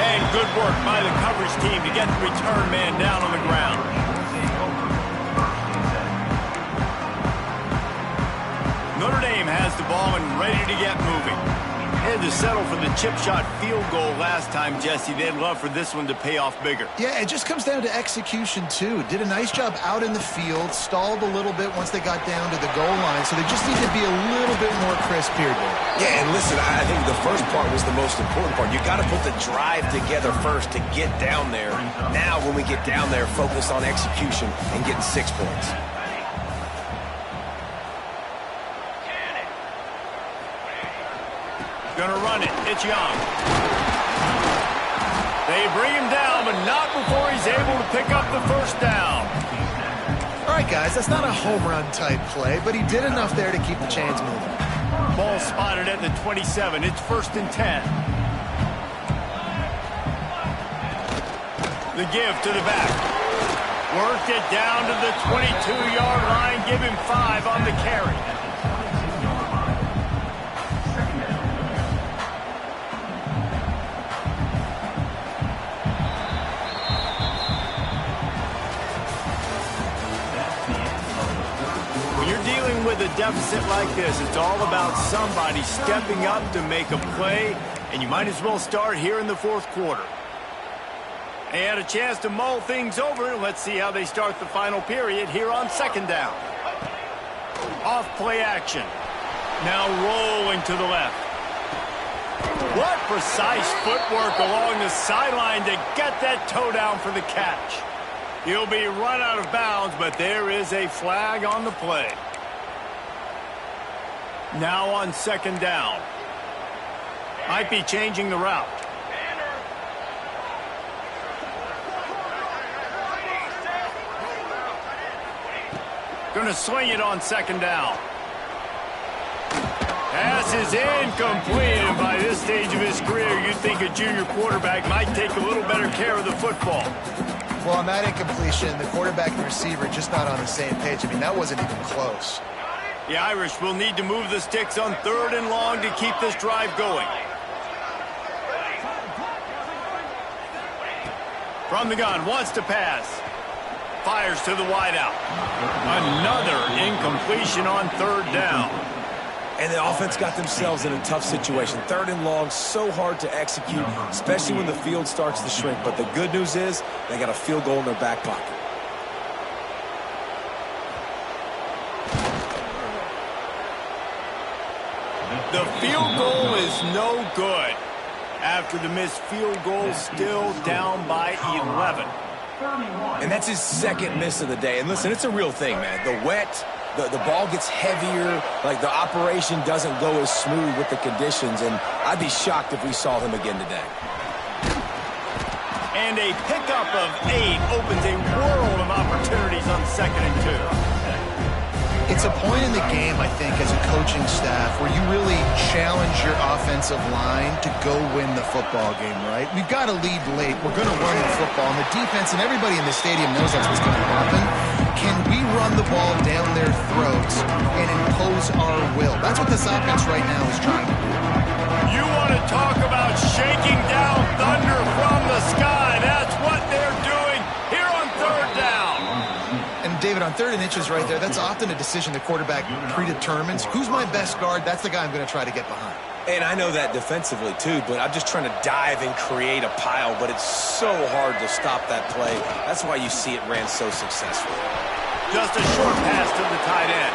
[SPEAKER 1] And good work by the coverage team to get the return man down on the ground. Notre Dame has the ball and ready to get moving. Had to settle for the chip shot field goal last time, Jesse. They'd love for this one to pay off bigger.
[SPEAKER 4] Yeah, it just comes down to execution, too. Did a nice job out in the field, stalled a little bit once they got down to the goal line, so they just need to be a little bit more crisp here, dude.
[SPEAKER 5] Yeah, and listen, I think the first part was the most important part. You got to put the drive together first to get down there. Now, when we get down there, focus on execution and getting 6 points.
[SPEAKER 1] Gonna run it. It's Young. They bring him down, but not before he's able to pick up the first down.
[SPEAKER 4] All right, guys, that's not a home run type play, but he did enough there to keep the chains moving.
[SPEAKER 1] Ball spotted at the 27. It's 1st and 10. The give to the back. Worked it down to the 22-yard line. Give him 5 on the carry. With a deficit like this, it's all about somebody stepping up to make a play, and you might as well start here in the 4th quarter. They had a chance to mull things over. Let's see how they start the final period here on 2nd down. Off play action. Now rolling to the left. What precise footwork along the sideline to get that toe down for the catch. He'll be run out of bounds, but there is a flag on the play. Now on 2nd down. Might be changing the route. Gonna swing it on 2nd down. Pass is incomplete, and by this stage of his career, you'd think a junior quarterback might take a little better care of the football.
[SPEAKER 4] Well, on that incompletion, the quarterback and receiver just not on the same page. I mean, that wasn't even close.
[SPEAKER 1] The Irish will need to move the sticks on 3rd and long to keep this drive going. From the gun, wants to pass. Fires to the wideout. Another incompletion on 3rd down.
[SPEAKER 5] And the offense got themselves in a tough situation. 3rd and long, so hard to execute, especially when the field starts to shrink. But the good news is they got a field goal in their back pocket.
[SPEAKER 1] The field goal is no good. After the missed field goal, still down by 11.
[SPEAKER 5] And that's his second miss of the day. And listen, it's a real thing, man. The wet, the ball gets heavier, like the operation doesn't go as smooth with the conditions, and I'd be shocked if we saw him again today.
[SPEAKER 1] And a pickup of 8 opens a world of opportunities on 2nd and 2.
[SPEAKER 4] It's a point in the game, I think, as a coaching staff where you really challenge your offensive line to go win the football game, right? We've got to lead late. We're going to run the football. And the defense and everybody in the stadium knows that's what's going to happen. Can we run the ball down their throats and impose our will? That's what this offense right now is trying to do.
[SPEAKER 1] You want to talk about shaking down thunder from the sky. That's what they're doing here on 3rd down.
[SPEAKER 4] And David, on 3rd and inches right there, that's often a decision the quarterback predetermines. Who's my best guard? That's the guy I'm going to try to get behind.
[SPEAKER 5] And I know that defensively, too, but I'm just trying to dive and create a pile, but it's so hard to stop that play. That's why you see it ran so successfully.
[SPEAKER 1] Just a short pass to the tight end.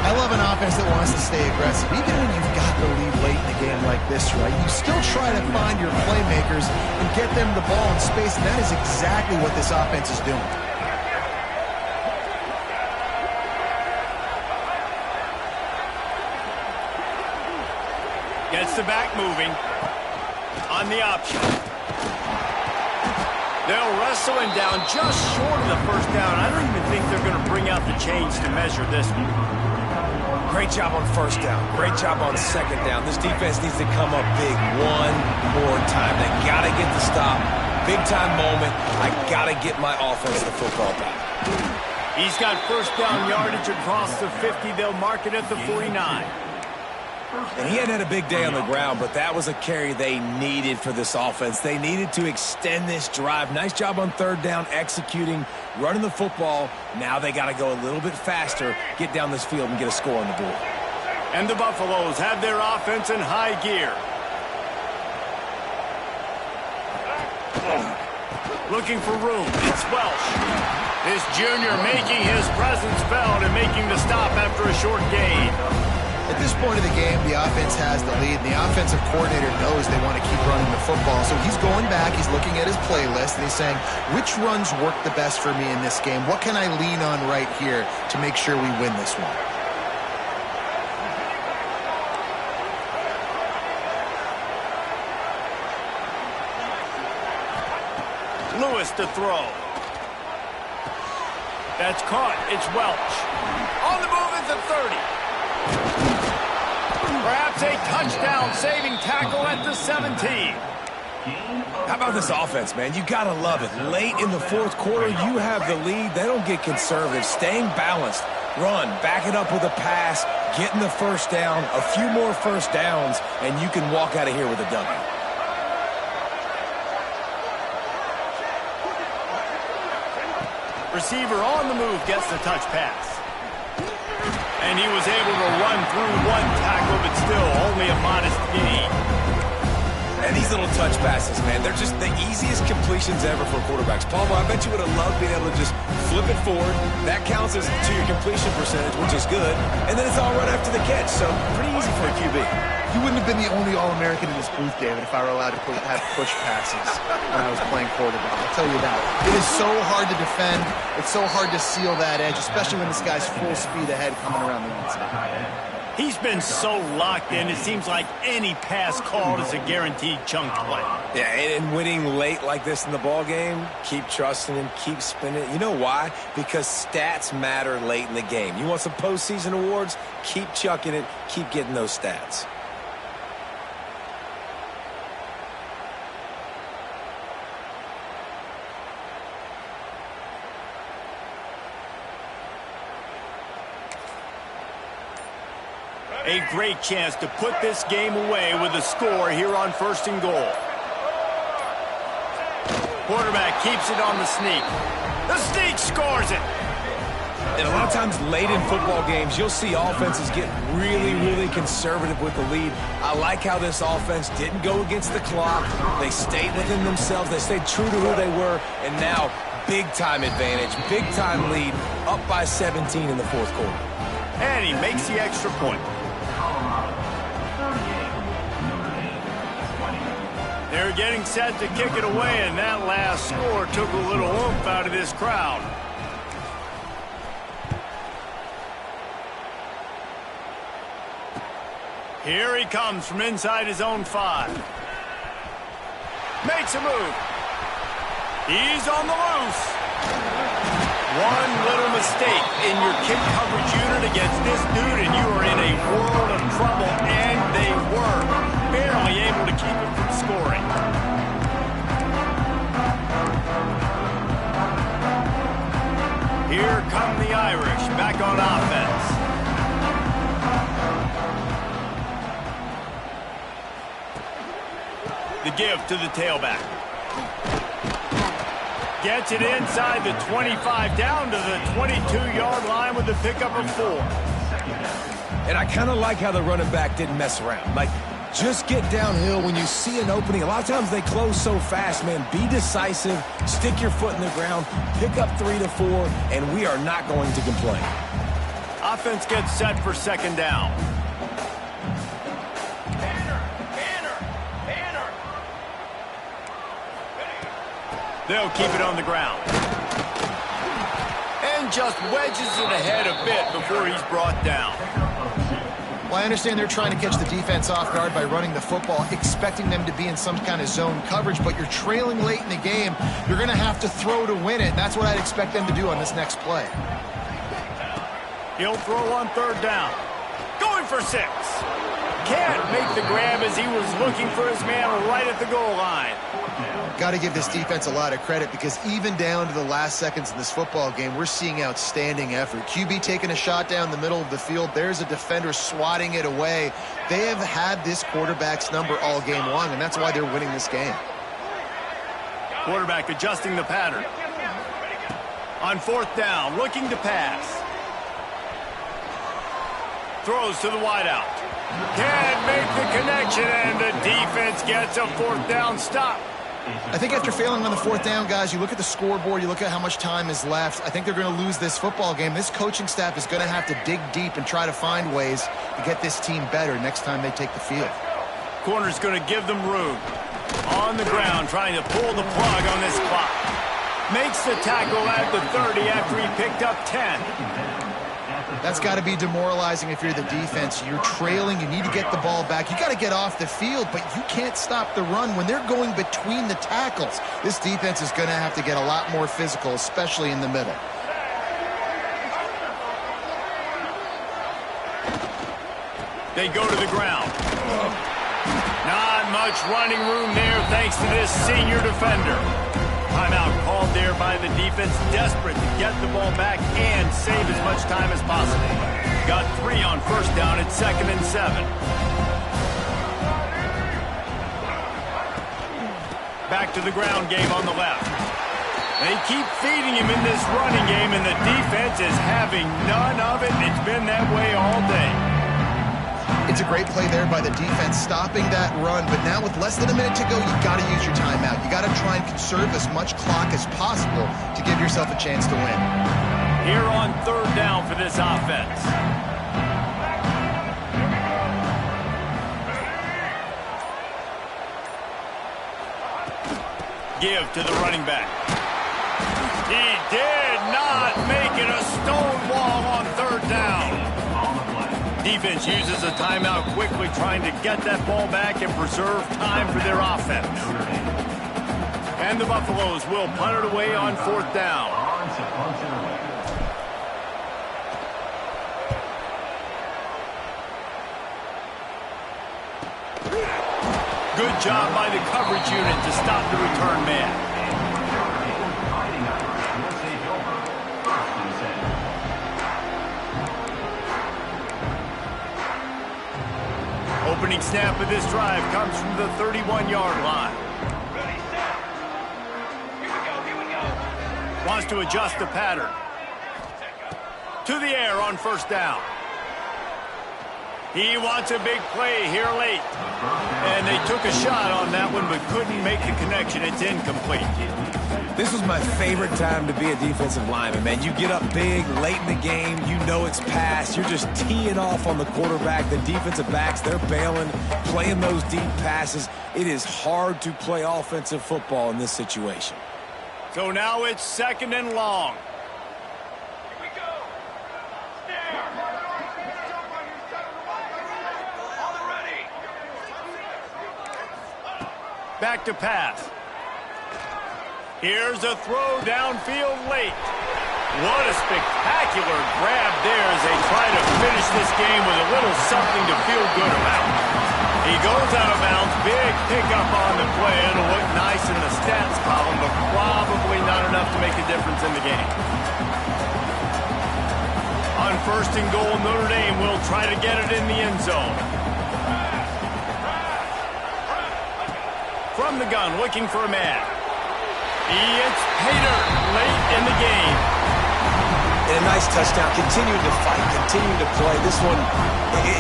[SPEAKER 4] I love an offense that wants to stay aggressive. Even when you've got the lead late in a game like this, right, you still try to find your playmakers and get them the ball in space, and that is exactly what this offense is doing.
[SPEAKER 1] Gets the back moving on the option. They'll wrestle him down just short of the 1st down. I don't even think they're going to bring out the chains to measure this one.
[SPEAKER 5] Great job on 1st down. Great job on 2nd down. This defense needs to come up big one more time. They got to get the stop. Big time moment. I got to get my offense the football back.
[SPEAKER 1] He's got 1st down yardage across the 50. They'll mark it at the 49.
[SPEAKER 5] And he hadn't had a big day on the ground, but that was a carry they needed for this offense. They needed to extend this drive. Nice job on 3rd down, executing, running the football. Now they got to go a little bit faster, get down this field, and get a score on the board.
[SPEAKER 1] And the Buffaloes have their offense in high gear. Looking for room. It's Welsh. This junior making his presence felt and making the stop after a short gain.
[SPEAKER 4] At this point of the game, the offense has the lead, and the offensive coordinator knows they want to keep running the football. So he's going back, he's looking at his playlist, and he's saying, which runs work the best for me in this game? What can I lean on right here to make sure we win this one?
[SPEAKER 1] Lewis to throw. That's caught. It's Welch. On the move at the 30. Perhaps a touchdown-saving tackle at the 17.
[SPEAKER 5] How about this offense, man? You got to love it. Late in the 4th quarter, you have the lead. They don't get conservative. Staying balanced. Run. Back it up with a pass. Getting the 1st down. A few more 1st downs, and you can walk out of here with a W.
[SPEAKER 1] Receiver on the move gets the touch pass. And he was able to run through one tackle, but still only a modest gain.
[SPEAKER 5] And these little touch passes, man, they're just the easiest completions ever for quarterbacks. Palmer, I bet you would have loved being able to just flip it forward. That counts as to your completion percentage, which is good. And then it's all right after the catch, so pretty easy for a QB.
[SPEAKER 4] You wouldn't have been the only All-American in this booth, David, if I were allowed to have push passes when I was playing quarterback. I'll tell you that. It is so hard to defend. It's so hard to seal that edge, especially when this guy's full speed ahead coming around the inside.
[SPEAKER 1] He's been so locked in, it seems like any pass called is a guaranteed chunk play.
[SPEAKER 5] Yeah, and winning late like this in the ball game, keep trusting him, keep spinning. You know why? Because stats matter late in the game. You want some postseason awards? Keep chucking it, keep getting those stats.
[SPEAKER 1] A great chance to put this game away with a score here on 1st and goal. Quarterback keeps it on the sneak. The sneak scores it.
[SPEAKER 5] And a lot of times late in football games, you'll see offenses get really, really conservative with the lead. I like how this offense didn't go against the clock. They stayed within themselves. They stayed true to who they were. And now, big-time advantage, big-time lead, up by 17 in the 4th quarter.
[SPEAKER 1] And he makes the extra point. There's They're getting set to kick it away, and that last score took a little oomph out of this crowd. Here he comes from inside his own 5. Makes a move. He's on the loose. One little mistake in your kick coverage unit against this dude, and you are in a world of trouble, and they were barely able to keep him from scoring. Here come the Irish back on offense. The give to the tailback. Gets it inside the 25, down to the 22-yard line with the pickup of 4.
[SPEAKER 5] And I kind of like how the running back didn't mess around. Like, just get downhill when you see an opening. A lot of times they close so fast, man. Be decisive, stick your foot in the ground, pick up 3 to 4, and we are not going to complain.
[SPEAKER 1] Offense gets set for second down. They'll keep it on the ground. And just wedges it ahead a bit before he's brought down.
[SPEAKER 4] Well, I understand they're trying to catch the defense off guard by running the football, expecting them to be in some kind of zone coverage, but you're trailing late in the game. You're going to have to throw to win it, and that's what I'd expect them to do on this next play.
[SPEAKER 1] He'll throw on third down. Going for 6. Can't make the grab as he was looking for his man right at the goal line.
[SPEAKER 4] Got to give this defense a lot of credit because even down to the last seconds of this football game, we're seeing outstanding effort. QB taking a shot down the middle of the field. There's a defender swatting it away. They have had this quarterback's number all game long, and that's why they're winning this game.
[SPEAKER 1] Quarterback adjusting the pattern. On fourth down, looking to pass. Throws to the wideout. Can't make the connection, and the defense gets a fourth down stop.
[SPEAKER 4] I think after failing on the fourth down, guys, you look at the scoreboard, you look at how much time is left. I think they're going to lose this football game. This coaching staff is going to have to dig deep and try to find ways to get this team better next time they take the field.
[SPEAKER 1] Corner's going to give them room. On the ground, trying to pull the plug on this clock. Makes the tackle at the 30 after he picked up 10.
[SPEAKER 4] That's got to be demoralizing if you're the defense. You're trailing. You need to get the ball back. You got to get off the field, but you can't stop the run. When they're going between the tackles, this defense is going to have to get a lot more physical, especially in the middle.
[SPEAKER 1] They go to the ground. Not much running room there thanks to this senior defender. Timeout called there by the defense, desperate to get the ball back and save as much time as possible. Got 3 on first down at 2nd and 7. Back to the ground game on the left. They keep feeding him in this running game, and the defense is having none of it. It's been that way all day.
[SPEAKER 4] It's a great play there by the defense, stopping that run. But now with less than a minute to go, you got to use your timeout. You got to try and conserve as much clock as possible to give yourself a chance to win.
[SPEAKER 1] Here on third down for this offense. Give to the running back. He did not make it a stone wall on third down. Defense uses a timeout quickly, trying to get that ball back and preserve time for their offense. And the Buffaloes will punt it away on fourth down. Good job by the coverage unit to stop the return man. Opening snap of this drive comes from the 31-yard line.
[SPEAKER 3] Ready, set. Here we go.
[SPEAKER 1] Wants to adjust the pattern. To the air on first down. He wants a big play here late. And they took a shot on that one but couldn't make the connection. It's incomplete.
[SPEAKER 5] This was my favorite time to be a defensive lineman, man. You get up big, late in the game, you know it's past. You're just teeing off on the quarterback. The defensive backs, they're bailing, playing those deep passes. It is hard to play offensive football in this situation.
[SPEAKER 1] So now it's 2nd and long.
[SPEAKER 3] Here we go. Snare. On the ready.
[SPEAKER 1] Back to pass. Here's a throw downfield late. What a spectacular grab there as they try to finish this game with a little something to feel good about. He goes out of bounds. Big pickup on the play. It'll look nice in the stats column, but probably not enough to make a difference in the game. On 1st and goal, Notre Dame will try to get it in the end zone. From the gun, looking for a man. It's Pater late in the game.
[SPEAKER 5] And a nice touchdown. Continuing to fight, continuing to play. This one,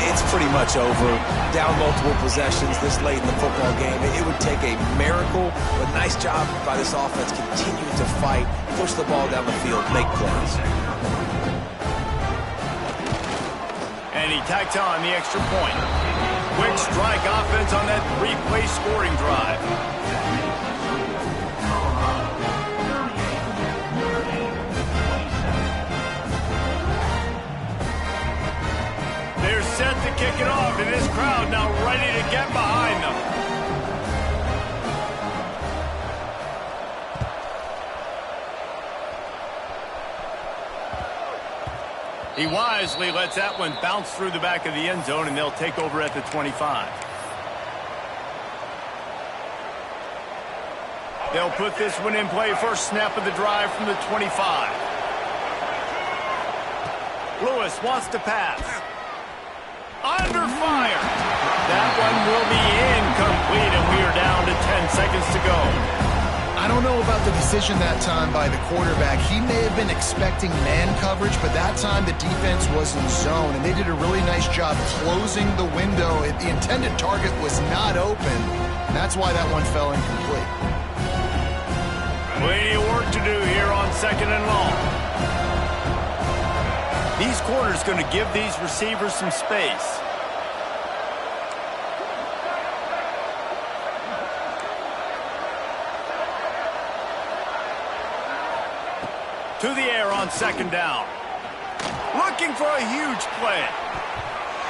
[SPEAKER 5] it's pretty much over. Down multiple possessions this late in the football game. It would take a miracle, but nice job by this offense continuing to fight, push the ball down the field, make plays.
[SPEAKER 1] And he tacked on the extra point. Quick strike offense on that 3-play scoring drive. They're set to kick it off, and this crowd now ready to get behind them. He wisely lets that one bounce through the back of the end zone, and they'll take over at the 25. They'll put this one in play. First snap of the drive from the 25. Lewis wants to pass. Under fire. That one will be incomplete, and we are down to 10 seconds to go.
[SPEAKER 4] I don't know about the decision that time by the quarterback. He may have been expecting man coverage, but that time the defense was in zone, and they did a really nice job closing the window. The intended target was not open. That's why that one fell incomplete.
[SPEAKER 1] Plenty of work to do here on 2nd and long. These corners going to give these receivers some space. To the air on 2nd down. Looking for a huge play.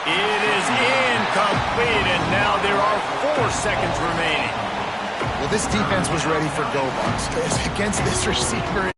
[SPEAKER 1] It is incomplete, and now there are 4 seconds remaining.
[SPEAKER 4] Well, this defense was ready for go bucks. Against this receiver,